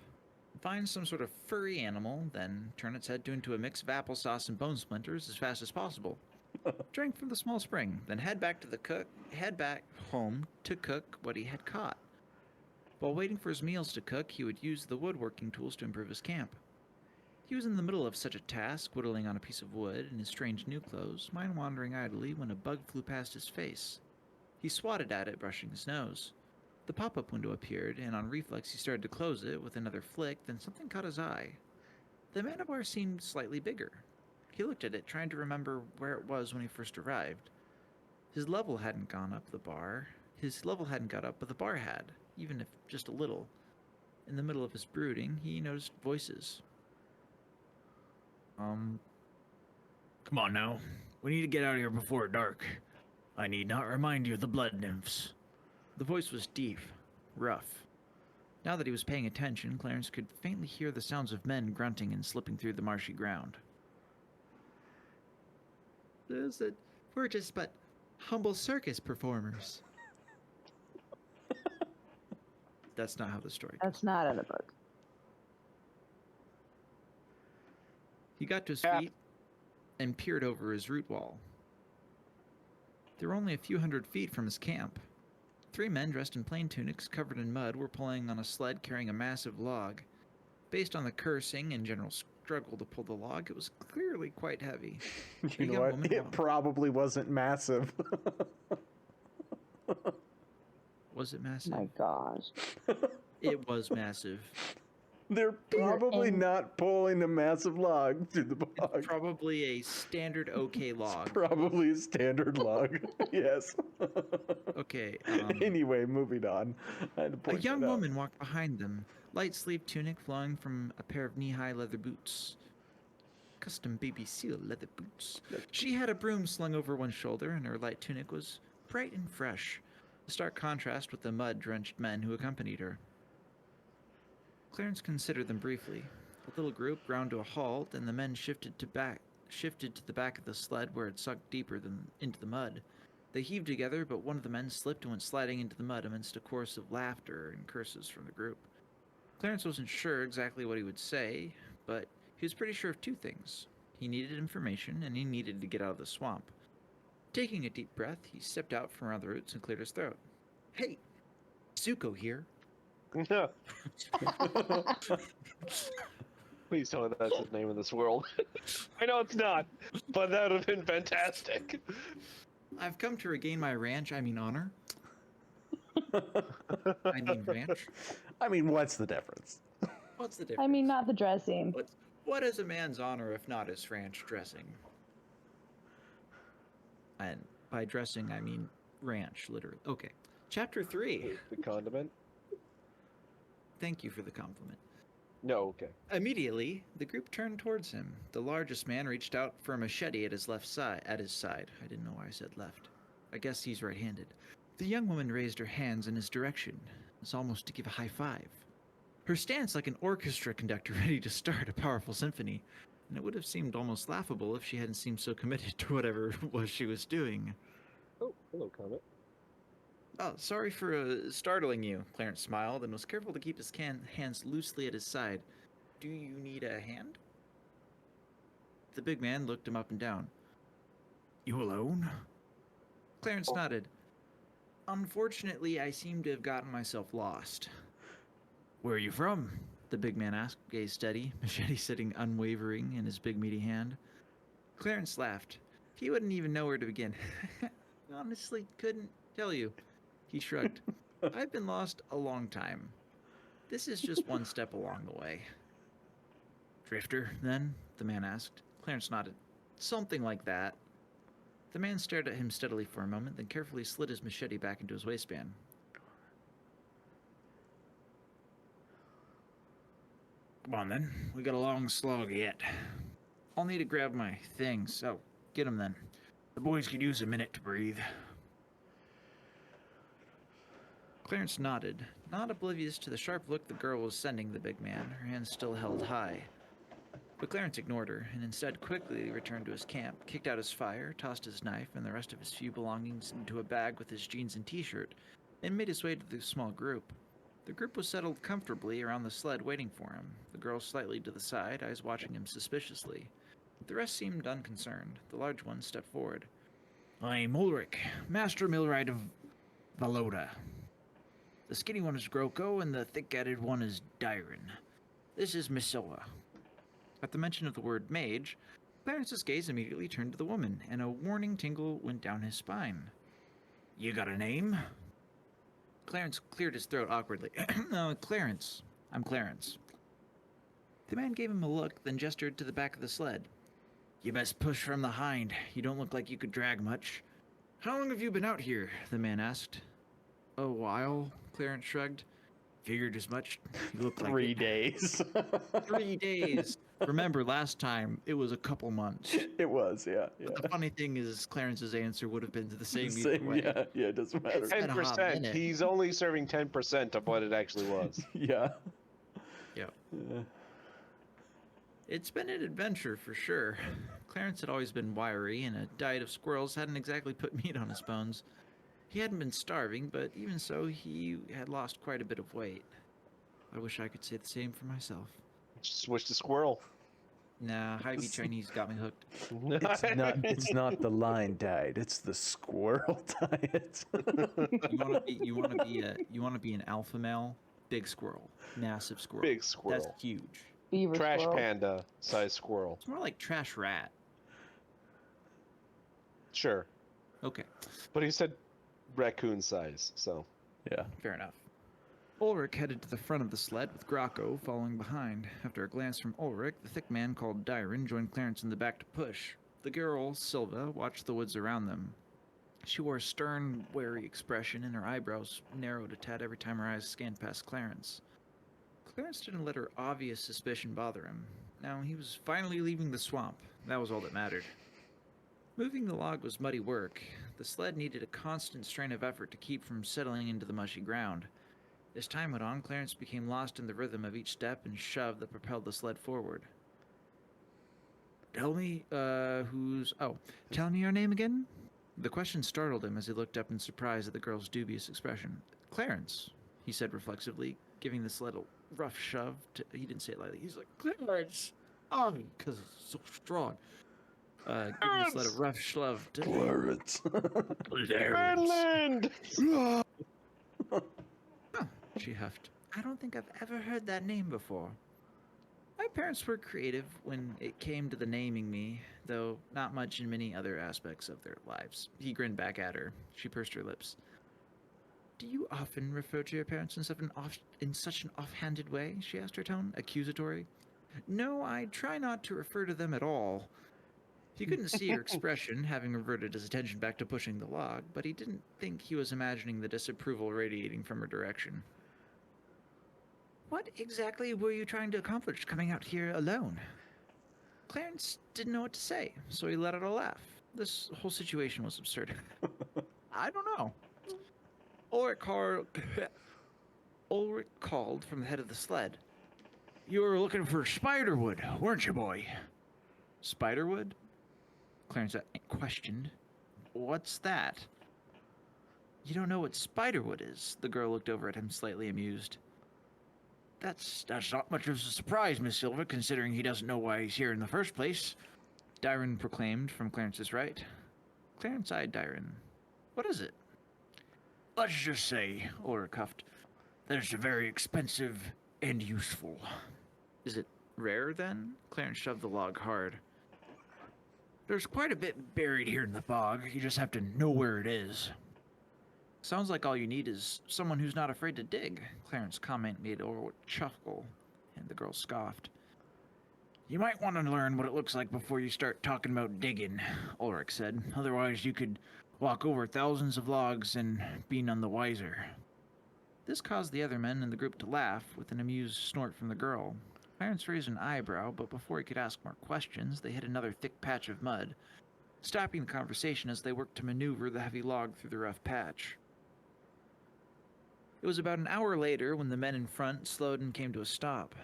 find some sort of furry animal, then turn its head into a mix of applesauce and bone splinters as fast as possible. Drink from the small spring, then head back home to cook what he had caught. While waiting for his meals to cook, he would use the woodworking tools to improve his camp. He was in the middle of such a task, whittling on a piece of wood in his strange new clothes, mind wandering idly when a bug flew past his face. He swatted at it, brushing his nose. The pop-up window appeared, and on reflex he started to close it with another flick, then something caught his eye. The manibar seemed slightly bigger. He looked at it, trying to remember where it was when he first arrived. His level hadn't gone up the bar. His level hadn't got up, but the bar had, even if just a little. In the middle of his brooding, he noticed voices. Come on now. We need to get out of here before dark. I need not remind you of the blood nymphs. The voice was deep, rough. Now that he was paying attention, Clarence could faintly hear the sounds of men grunting and slipping through the marshy ground. We're just but humble circus performers. That's not how the story goes. That's not in the book. He got to his feet and peered over his root wall. They were only a few hundred feet from his camp. 3 men dressed in plain tunics covered in mud were pulling on a sled carrying a massive log. Based on the cursing and general struggle to pull the log, it was clearly quite heavy. You know what? It probably wasn't massive. Was it massive? My gosh. It was massive. They're probably not pulling a massive log through the bog. Probably a standard okay log. Probably a standard log. Yes. Okay. Anyway, moving on. I had to A point young that out. woman walked behind them, light-sleeved tunic flowing from a pair of knee-high leather boots. Custom baby seal leather boots. She had a broom slung over one shoulder, and her light tunic was bright and fresh, a stark contrast with the mud-drenched men who accompanied her. Clarence considered them briefly. The little group ground to a halt, and the men shifted to the back of the sled where it sunk deeper into the mud. They heaved together, but one of the men slipped and went sliding into the mud amidst a chorus of laughter and curses from the group. Clarence wasn't sure exactly what he would say, but he was pretty sure of 2 things. He needed information, and he needed to get out of the swamp. Taking a deep breath, he stepped out from around the roots and cleared his throat. Hey, Zuko here. Please tell me that's his name in this world. I know it's not, but that would have been fantastic. I've come to regain my honor. Ranch. I mean, what's the difference? What's the difference? I mean, not the dressing. What is a man's honor if not his ranch dressing? And by dressing, I mean ranch, literally. Okay. Chapter 3. The condiment? Thank you for the compliment. No, okay. Immediately, the group turned towards him. The largest man reached out for a machete at his side. I didn't know why I said left. I guess he's right-handed. The young woman raised her hands in his direction, as almost to give a high five. Her stance like an orchestra conductor ready to start a powerful symphony, and it would have seemed almost laughable if she hadn't seemed so committed to whatever it was she was doing. Oh, hello, Comet. Oh, sorry for startling you, Clarence smiled and was careful to keep his hands loosely at his side. Do you need a hand? The big man looked him up and down. You alone? Clarence nodded. Unfortunately, I seem to have gotten myself lost. Where are you from? The big man asked, gaze steady, machete sitting unwavering in his big meaty hand. Clarence laughed. He wouldn't even know where to begin. Honestly, couldn't tell you. He shrugged. I've been lost a long time. This is just one step along the way. Drifter, then? The man asked. Clarence nodded. Something like that. The man stared at him steadily for a moment, then carefully slid his machete back into his waistband. Come on, then. We got a long slog yet. I'll need to grab my things, so get 'em then. The boys could use a minute to breathe. Clarence nodded, not oblivious to the sharp look the girl was sending the big man, her hands still held high. But Clarence ignored her, and instead quickly returned to his camp, kicked out his fire, tossed his knife and the rest of his few belongings into a bag with his jeans and t-shirt, and made his way to the small group. The group was settled comfortably around the sled waiting for him, the girl slightly to the side, eyes watching him suspiciously. The rest seemed unconcerned. The large one stepped forward. I'm Ulrich, Master Millwright of Valoda. The skinny one is Groko, and the thick-headed one is Dyron. This is Misoa. At the mention of the word mage, Clarence's gaze immediately turned to the woman, and a warning tingle went down his spine. You got a name? Clarence cleared his throat awkwardly. Clarence. I'm Clarence. The man gave him a look, then gestured to the back of the sled. You best push from the hind. You don't look like you could drag much. How long have you been out here? The man asked. A while, Clarence shrugged. Figured as much. You look like 3 it. days. 3 days. Remember, last time it was a couple months. It was, yeah. But the funny thing is, Clarence's answer would have been the same The either same, way. yeah, it doesn't matter. been a hot 10%. minute. He's only serving 10% of what it actually was. Yeah. Yep. Yeah. It's been an adventure for sure. Clarence had always been wiry, and a diet of squirrels hadn't exactly put meat on his bones. He hadn't been starving, but even so, he had lost quite a bit of weight. I wish I could say the same for myself. Switch to squirrel. Nah, Hy-Vee Chinese got me hooked. It's not the lion diet, it's the squirrel diet. You want to be an alpha male, big squirrel, massive squirrel. Big squirrel. That's huge. Beaver Trash squirrel. panda size squirrel. It's more like trash rat. Sure. Okay, But he said raccoon size, so. Yeah. fair enough. Ulrich headed to the front of the sled with Graco following behind. After a glance from Ulrich, the thick man called Dyron joined Clarence in the back to push. The girl, Silva, watched the woods around them. She wore a stern, wary expression, and her eyebrows narrowed a tad every time her eyes scanned past Clarence. Clarence didn't let her obvious suspicion bother him. Now, he was finally leaving the swamp. That was all that mattered. Moving the log was muddy work. The sled needed a constant strain of effort to keep from settling into the mushy ground. As time went on, Clarence became lost in the rhythm of each step and shove that propelled the sled forward. Tell me your name again? The question startled him as he looked up in surprise at the girl's dubious expression. Clarence, he said reflexively, giving the sled a rough shove. He didn't say it lightly. He's like, Clarence! Oh, because it's so strong. Giving the sled a rough shove. Clarence. Finland! She huffed. I don't think I've ever heard that name before. My parents were creative when it came to the naming me, though not much in many other aspects of their lives. He grinned back at her. She pursed her lips. Do you often refer to your parents in such an offhanded way? She asked, her tone accusatory. No, I try not to refer to them at all. He couldn't see her expression, having reverted his attention back to pushing the log, but he didn't think he was imagining the disapproval radiating from her direction. What exactly were you trying to accomplish coming out here alone? Clarence didn't know what to say, so he let out a laugh. This whole situation was absurd. I don't know. Ulrich called from the head of the sled. You were looking for spiderwood, weren't you, boy? Spiderwood? Clarence questioned. What's that? You don't know what spiderwood is? The girl looked over at him, slightly amused. That's not much of a surprise, Miss Silver, considering he doesn't know why he's here in the first place, Dyron proclaimed from Clarence's right. Clarence eyed Dyron. What is it? Let's just say, Ulrich huffed, that it's very expensive and useful. Is it rare, then? Clarence shoved the log hard. There's quite a bit buried here in the bog. You just have to know where it is. Sounds like all you need is someone who's not afraid to dig, Clarence's comment made Ulrich chuckle, and the girl scoffed. You might want to learn what it looks like before you start talking about digging, Ulrich said. Otherwise, you could walk over thousands of logs and be none the wiser. This caused the other men in the group to laugh, with an amused snort from the girl. Clarence raised an eyebrow, but before he could ask more questions, they hit another thick patch of mud, stopping the conversation as they worked to maneuver the heavy log through the rough patch. It was about an hour later when the men in front slowed and came to a stop.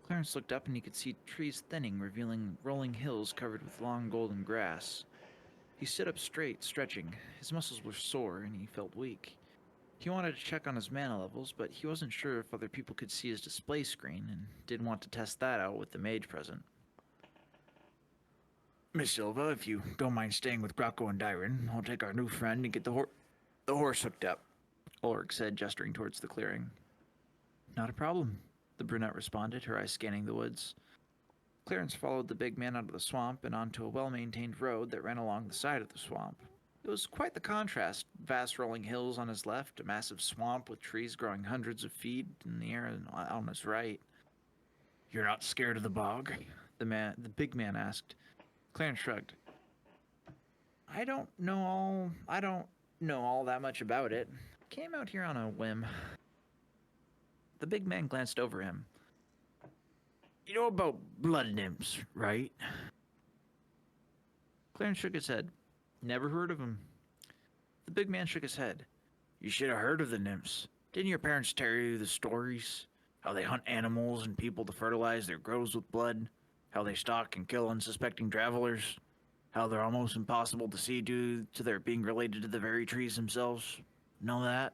Clarence looked up and he could see trees thinning, revealing rolling hills covered with long golden grass. He stood up straight, stretching. His muscles were sore and he felt weak. He wanted to check on his mana levels, but he wasn't sure if other people could see his display screen and didn't want to test that out with the mage present. Miss Silva, if you don't mind staying with Graco and Dyron, I'll take our new friend and get the horse hooked up, Ulrich said, gesturing towards the clearing. Not a problem, the brunette responded, her eyes scanning the woods. Clarence followed the big man out of the swamp and onto a well-maintained road that ran along the side of the swamp. It was quite the contrast. Vast rolling hills on his left, a massive swamp with trees growing hundreds of feet in the air on his right. You're not scared of the bog? The big man asked. Clarence shrugged. I don't know all that much about it. Came out here on a whim. The big man glanced over him. You know about blood nymphs, right? Clarence shook his head. Never heard of them. The big man shook his head. You should have heard of the nymphs. Didn't your parents tell you the stories? How they hunt animals and people to fertilize their groves with blood? How they stalk and kill unsuspecting travelers? How they're almost impossible to see due to their being related to the very trees themselves? Know that?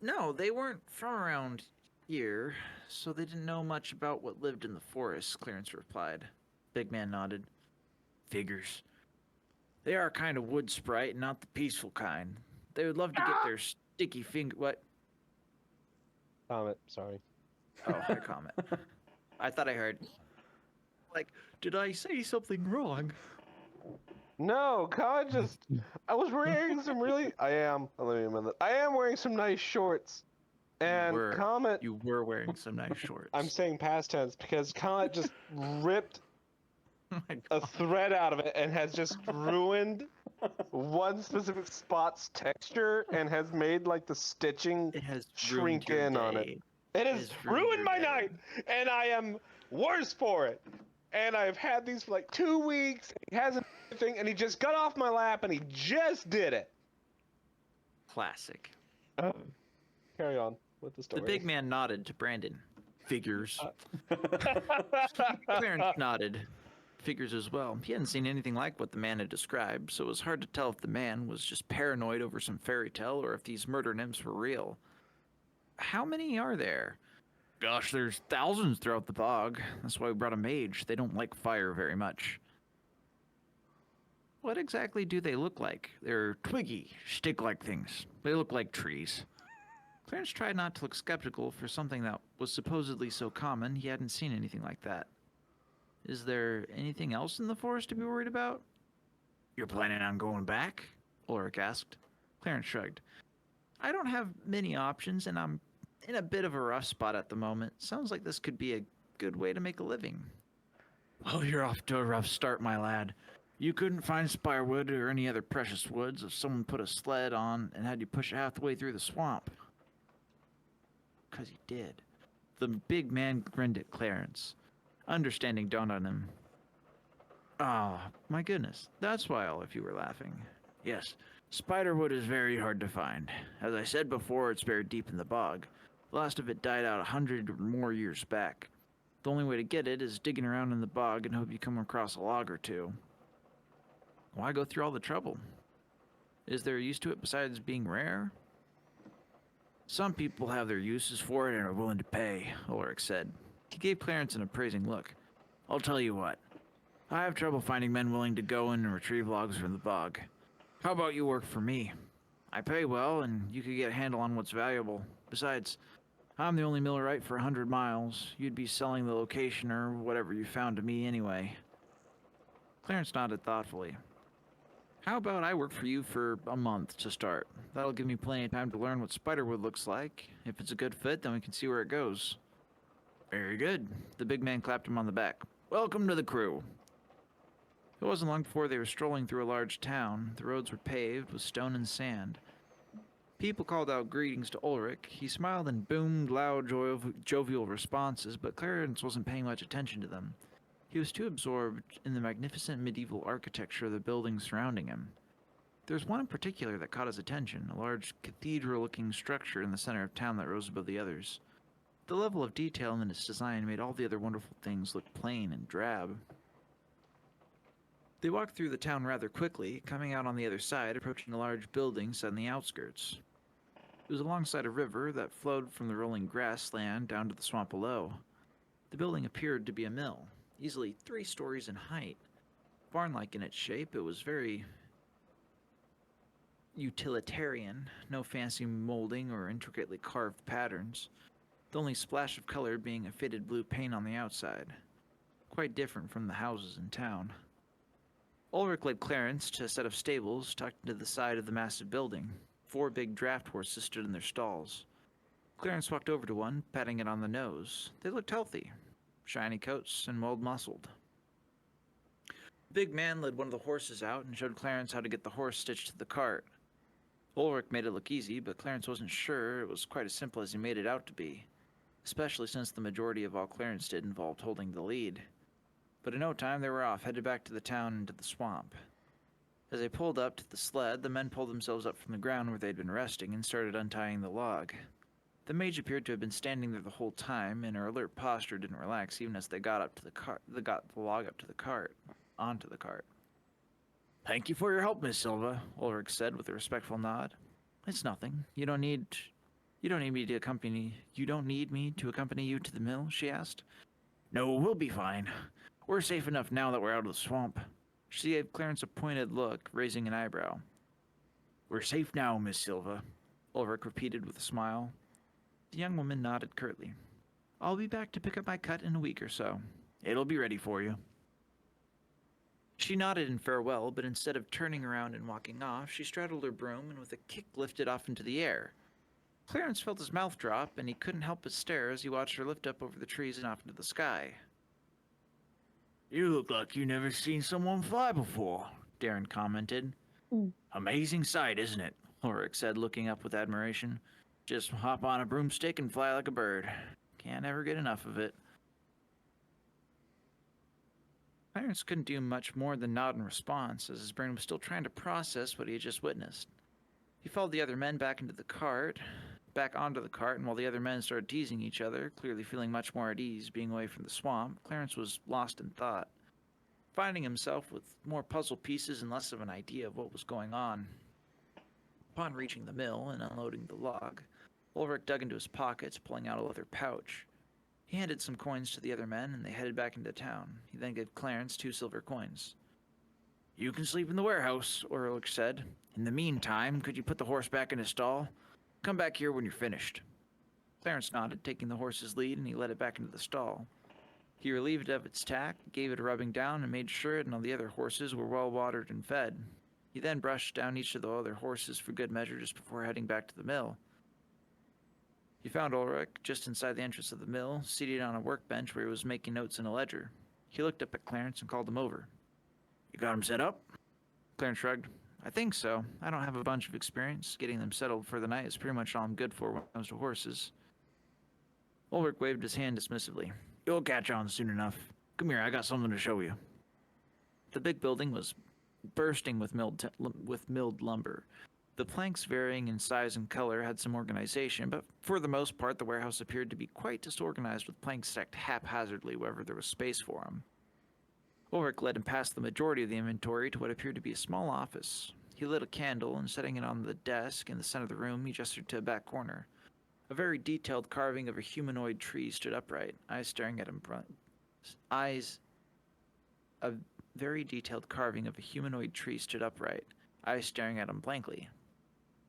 No, they weren't from around here, so they didn't know much about what lived in the forest, Clarence replied. Big man nodded. Figures. They are a kind of wood sprite, not the peaceful kind. They would love to get their sticky finger... What? Comment. Sorry. Oh, I comment. I thought I heard... Like, did I say something wrong? No, God, just I was wearing some really. I am. Let me amend that. I am wearing some nice shorts, and Comet. You were wearing some nice shorts. I'm saying past tense because Comet just ripped Oh my a God. thread out of it and has just ruined one specific spot's texture and has made like the stitching It has shrink ruined your in on it. day. It has It's ruined ruined your my day. night, and I am worse for it. And I've had these for like 2 weeks. And he hasn't done anything, and he just got off my lap, and he just did it. Classic. Carry on with the story. The big man nodded to Brandon. Figures. Clarence nodded. Figures as well. He hadn't seen anything like what the man had described, so it was hard to tell if the man was just paranoid over some fairy tale or if these murder nymphs were real. How many are there? Gosh, there's thousands throughout the bog. That's why we brought a mage. They don't like fire very much. What exactly do they look like? They're twiggy, stick-like things. They look like trees. Clarence tried not to look skeptical for something that was supposedly so common. He hadn't seen anything like that. Is there anything else in the forest to be worried about? You're planning on going back? Ulrich asked. Clarence shrugged. I don't have many options, and I'm in a bit of a rough spot at the moment. Sounds like this could be a good way to make a living. Well, you're off to a rough start, my lad. You couldn't find spirewood or any other precious woods if someone put a sled on and had you push it half the way through the swamp. 'Cause he did. The big man grinned at Clarence. Understanding dawned on him. Ah, my goodness. That's why all of you were laughing. Yes, spiderwood is very hard to find. As I said before, it's buried deep in the bog. The last of it died out 100 or more years back. The only way to get it is digging around in the bog and hope you come across a log or two. Why go through all the trouble? Is there a use to it besides being rare? Some people have their uses for it and are willing to pay, Ulrich said. He gave Clarence an appraising look. I'll tell you what. I have trouble finding men willing to go in and retrieve logs from the bog. How about you work for me? I pay well, and you could get a handle on what's valuable. Besides, I'm the only millwright for 100 miles. You'd be selling the location or whatever you found to me anyway. Clarence nodded thoughtfully. How about I work for you for a month to start? That'll give me plenty of time to learn what spiderwood looks like. If it's a good fit, then we can see where it goes. Very good. The big man clapped him on the back. Welcome to the crew. It wasn't long before they were strolling through a large town. The roads were paved with stone and sand. People called out greetings to Ulrich. He smiled and boomed loud, jovial responses, but Clarence wasn't paying much attention to them. He was too absorbed in the magnificent medieval architecture of the buildings surrounding him. There was one in particular that caught his attention, a large cathedral-looking structure in the center of town that rose above the others. The level of detail in its design made all the other wonderful things look plain and drab. They walked through the town rather quickly, coming out on the other side, approaching a large building set in the outskirts. It was alongside a river that flowed from the rolling grassland down to the swamp below. The building appeared to be a mill, easily 3 stories in height. Barn-like in its shape, it was very utilitarian, no fancy molding or intricately carved patterns, the only splash of color being a faded blue paint on the outside, quite different from the houses in town. Ulrich led Clarence to a set of stables tucked into the side of the massive building. 4 big draft horses stood in their stalls. Clarence walked over to one, patting it on the nose. They looked healthy, shiny coats and well-muscled. Big man led one of the horses out and showed Clarence how to get the horse stitched to the cart. Ulrich made it look easy, but Clarence wasn't sure it was quite as simple as he made it out to be, especially since the majority of all Clarence did involved holding the lead. But in no time they were off, headed back to the town and to the swamp. As they pulled up to the sled, the men pulled themselves up from the ground where they'd been resting and started untying the log. The mage appeared to have been standing there the whole time, and her alert posture didn't relax even as they got up to the cart. They got the log up to the cart, onto the cart. "Thank you for your help, Miss Silva," Ulrich said with a respectful nod. "It's nothing. You don't need me to accompany you to the mill?" she asked. "No, we'll be fine. We're safe enough now that we're out of the swamp." She gave Clarence a pointed look, raising an eyebrow. "We're safe now, Miss Silva," Ulrich repeated with a smile. The young woman nodded curtly. "I'll be back to pick up my cut in a week or so. It'll be ready for you." She nodded in farewell, but instead of turning around and walking off, she straddled her broom and with a kick lifted off into the air. Clarence felt his mouth drop, and he couldn't help but stare as he watched her lift up over the trees and off into the sky. "You look like you never seen someone fly before," Darren commented. "Amazing sight, isn't it?" Ulrich said, looking up with admiration. "Just hop on a broomstick and fly like a bird. Can't ever get enough of it." Clarence couldn't do much more than nod in response, as his brain was still trying to process what he had just witnessed. He followed the other men back onto the cart, and while the other men started teasing each other, clearly feeling much more at ease being away from the swamp, Clarence was lost in thought, finding himself with more puzzle pieces and less of an idea of what was going on. Upon reaching the mill and unloading the log, Ulrich dug into his pockets, pulling out a leather pouch. He handed some coins to the other men, and they headed back into town. He then gave Clarence 2 silver coins. "You can sleep in the warehouse," Ulrich said. "In the meantime, could you put the horse back in his stall? Come back here when you're finished." Clarence nodded, taking the horse's lead, and he led it back into the stall. He relieved it of its tack, gave it a rubbing down, and made sure it and all the other horses were well watered and fed. He then brushed down each of the other horses for good measure just before heading back to the mill. He found Ulrich just inside the entrance of the mill, seated on a workbench where he was making notes in a ledger. He looked up at Clarence and called him over. "You got him set up?" Clarence shrugged. "I think so. I don't have a bunch of experience. Getting them settled for the night is pretty much all I'm good for when it comes to horses." Ulrich waved his hand dismissively. "You'll catch on soon enough. Come here, I got something to show you." The big building was bursting with milled lumber. The planks, varying in size and color, had some organization, but for the most part the warehouse appeared to be quite disorganized, with planks stacked haphazardly wherever there was space for them. Ulrich led him past the majority of the inventory to what appeared to be a small office. He lit a candle, and setting it on the desk in the center of the room, he gestured to a back corner. A very detailed carving of a humanoid tree stood upright, eyes staring at him. A very detailed carving of a humanoid tree stood upright, eyes staring at him blankly.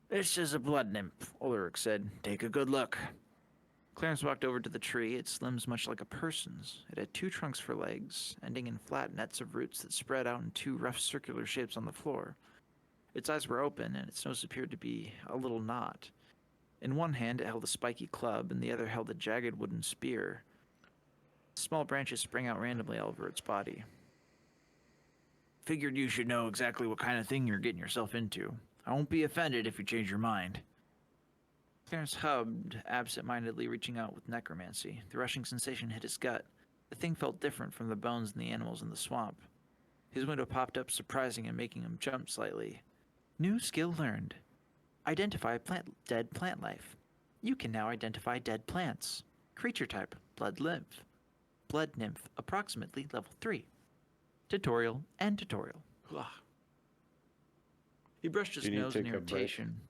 "This is a blood nymph," Ulrich said. "Take a good look." Clarence walked over to the tree. Its limbs much like a person's. It had 2 trunks for legs, ending in flat nets of roots that spread out in 2 rough circular shapes on the floor. Its eyes were open, and its nose appeared to be a little knot. In one hand it held a spiky club, and the other held a jagged wooden spear. Small branches sprang out randomly all over its body. "Figured you should know exactly what kind of thing you're getting yourself into. I won't be offended if you change your mind." Clarence hubbed, absent-mindedly reaching out with necromancy. The rushing sensation hit his gut. The thing felt different from the bones and the animals in the swamp. His window popped up, surprising and making him jump slightly. New skill learned. Identify dead plant life. You can now identify dead plants. Creature type, blood nymph. Blood nymph, approximately level 3. Tutorial and tutorial. Ugh. He brushed his Do you need nose to in take a break? irritation.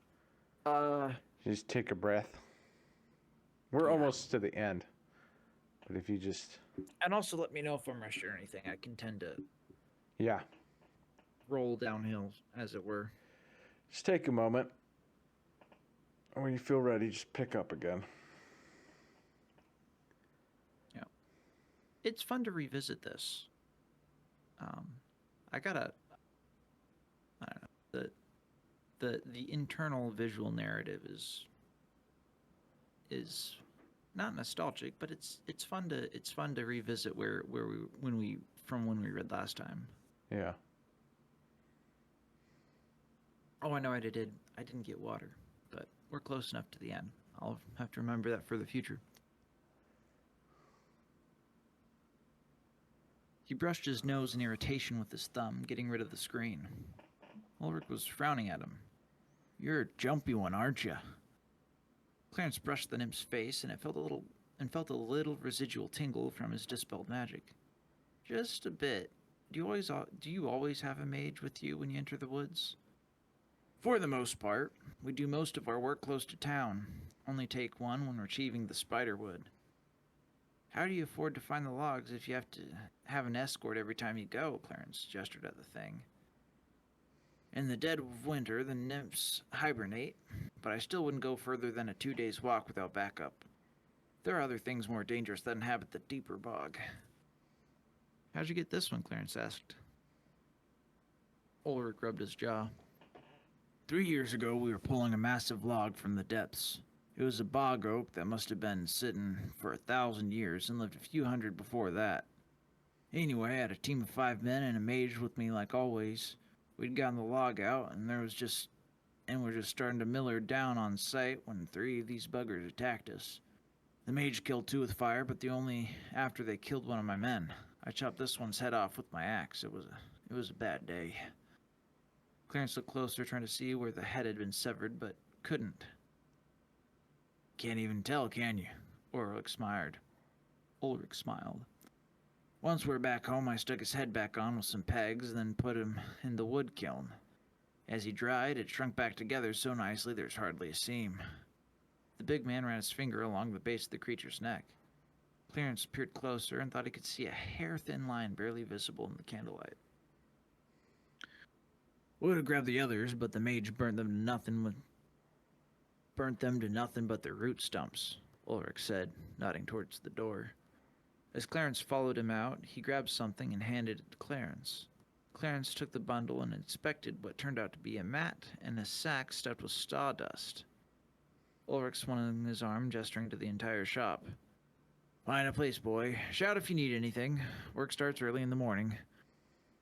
Just take a breath. We're Yeah. almost to the end. But if you just... And also let me know if I'm rushed or anything. I can tend to Yeah. roll downhill, as it were. Just take a moment. When you feel ready, just pick up again. Yeah. It's fun to revisit this. I don't know, the internal visual narrative is not nostalgic, but it's fun to revisit when we read last time. Yeah. Oh, I know I did. I didn't get water, but we're close enough to the end. I'll have to remember that for the future. He brushed his nose in irritation with his thumb, getting rid of the screen. Ulrich was frowning at him. "You're a jumpy one, aren't you?" Clarence brushed the nymph's face, and felt a little residual tingle from his dispelled magic. "Just a bit. Do you always have a mage with you when you enter the woods?" "For the most part. We do most of our work close to town. Only take one when retrieving the spiderwood." "How do you afford to find the logs if you have to have an escort every time you go?" Clarence gestured at the thing. "In the dead of winter, the nymphs hibernate, but I still wouldn't go further than a 2 days walk without backup. There are other things more dangerous that inhabit the deeper bog." "How'd you get this one?" Clarence asked. Ulrich rubbed his jaw. 3 years ago, we were pulling a massive log from the depths. It was a bog oak that must have been sitting for 1,000 years and lived a few hundred before that. Anyway, I had a team of 5 men and a mage with me like always. We'd gotten the log out, and we're just starting to mill her down on sight when 3 of these buggers attacked us. The mage killed 2 with fire, but only after they killed one of my men. I chopped this one's head off with my axe. It was a bad day. Clarence looked closer, trying to see where the head had been severed, but couldn't. "Can't even tell, can you?" Ulrich smiled. "Once we're back home, I stuck his head back on with some pegs, then put him in the wood kiln. As he dried, it shrunk back together so nicely there's hardly a seam." The big man ran his finger along the base of the creature's neck. Clarence peered closer and thought he could see a hair-thin line barely visible in the candlelight. "Would have grabbed the others, but the mage burnt them to nothing but their root stumps," Ulrich said, nodding towards the door. As Clarence followed him out, he grabbed something and handed it to Clarence. Clarence took the bundle and inspected what turned out to be a mat and a sack stuffed with sawdust. Ulrich swung his arm, gesturing to the entire shop. "Find a place, boy. Shout if you need anything. Work starts early in the morning."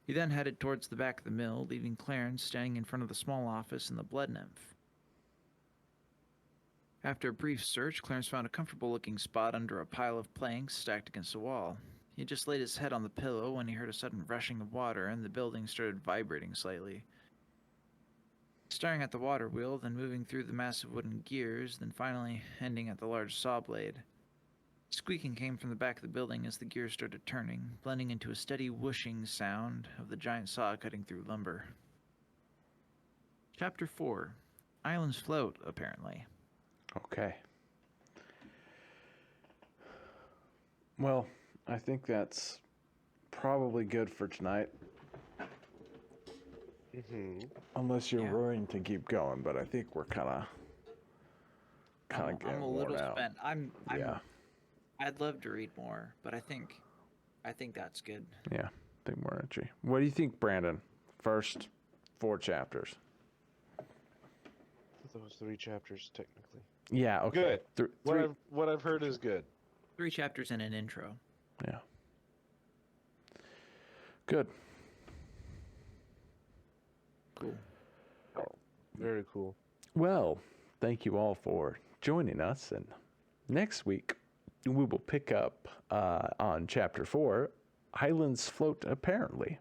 He then headed towards the back of the mill, leaving Clarence standing in front of the small office in the blood nymph. After a brief search, Clarence found a comfortable-looking spot under a pile of planks stacked against a wall. He had just laid his head on the pillow when he heard a sudden rushing of water, and the building started vibrating slightly. Staring at the water wheel, then moving through the massive wooden gears, then finally ending at the large saw blade. Squeaking came from the back of the building as the gears started turning, blending into a steady whooshing sound of the giant saw cutting through lumber. Chapter 4. Islands float, apparently. Okay. Well, I think that's probably good for tonight. Unless you're Yeah. willing to keep going, but I think we're kind of getting I'm a worn little out. spent. Yeah. I'd love to read more, but I think that's good. Yeah. I think we're entry. What do you think, Brandon? First 4 chapters. That was 3 chapters technically. Yeah. Okay. Good. What I've heard is good. 3 chapters and an intro. Yeah. Good. Cool. Very cool. Well, thank you all for joining us, and next week we will pick up on chapter 4, Islands Float Apparently.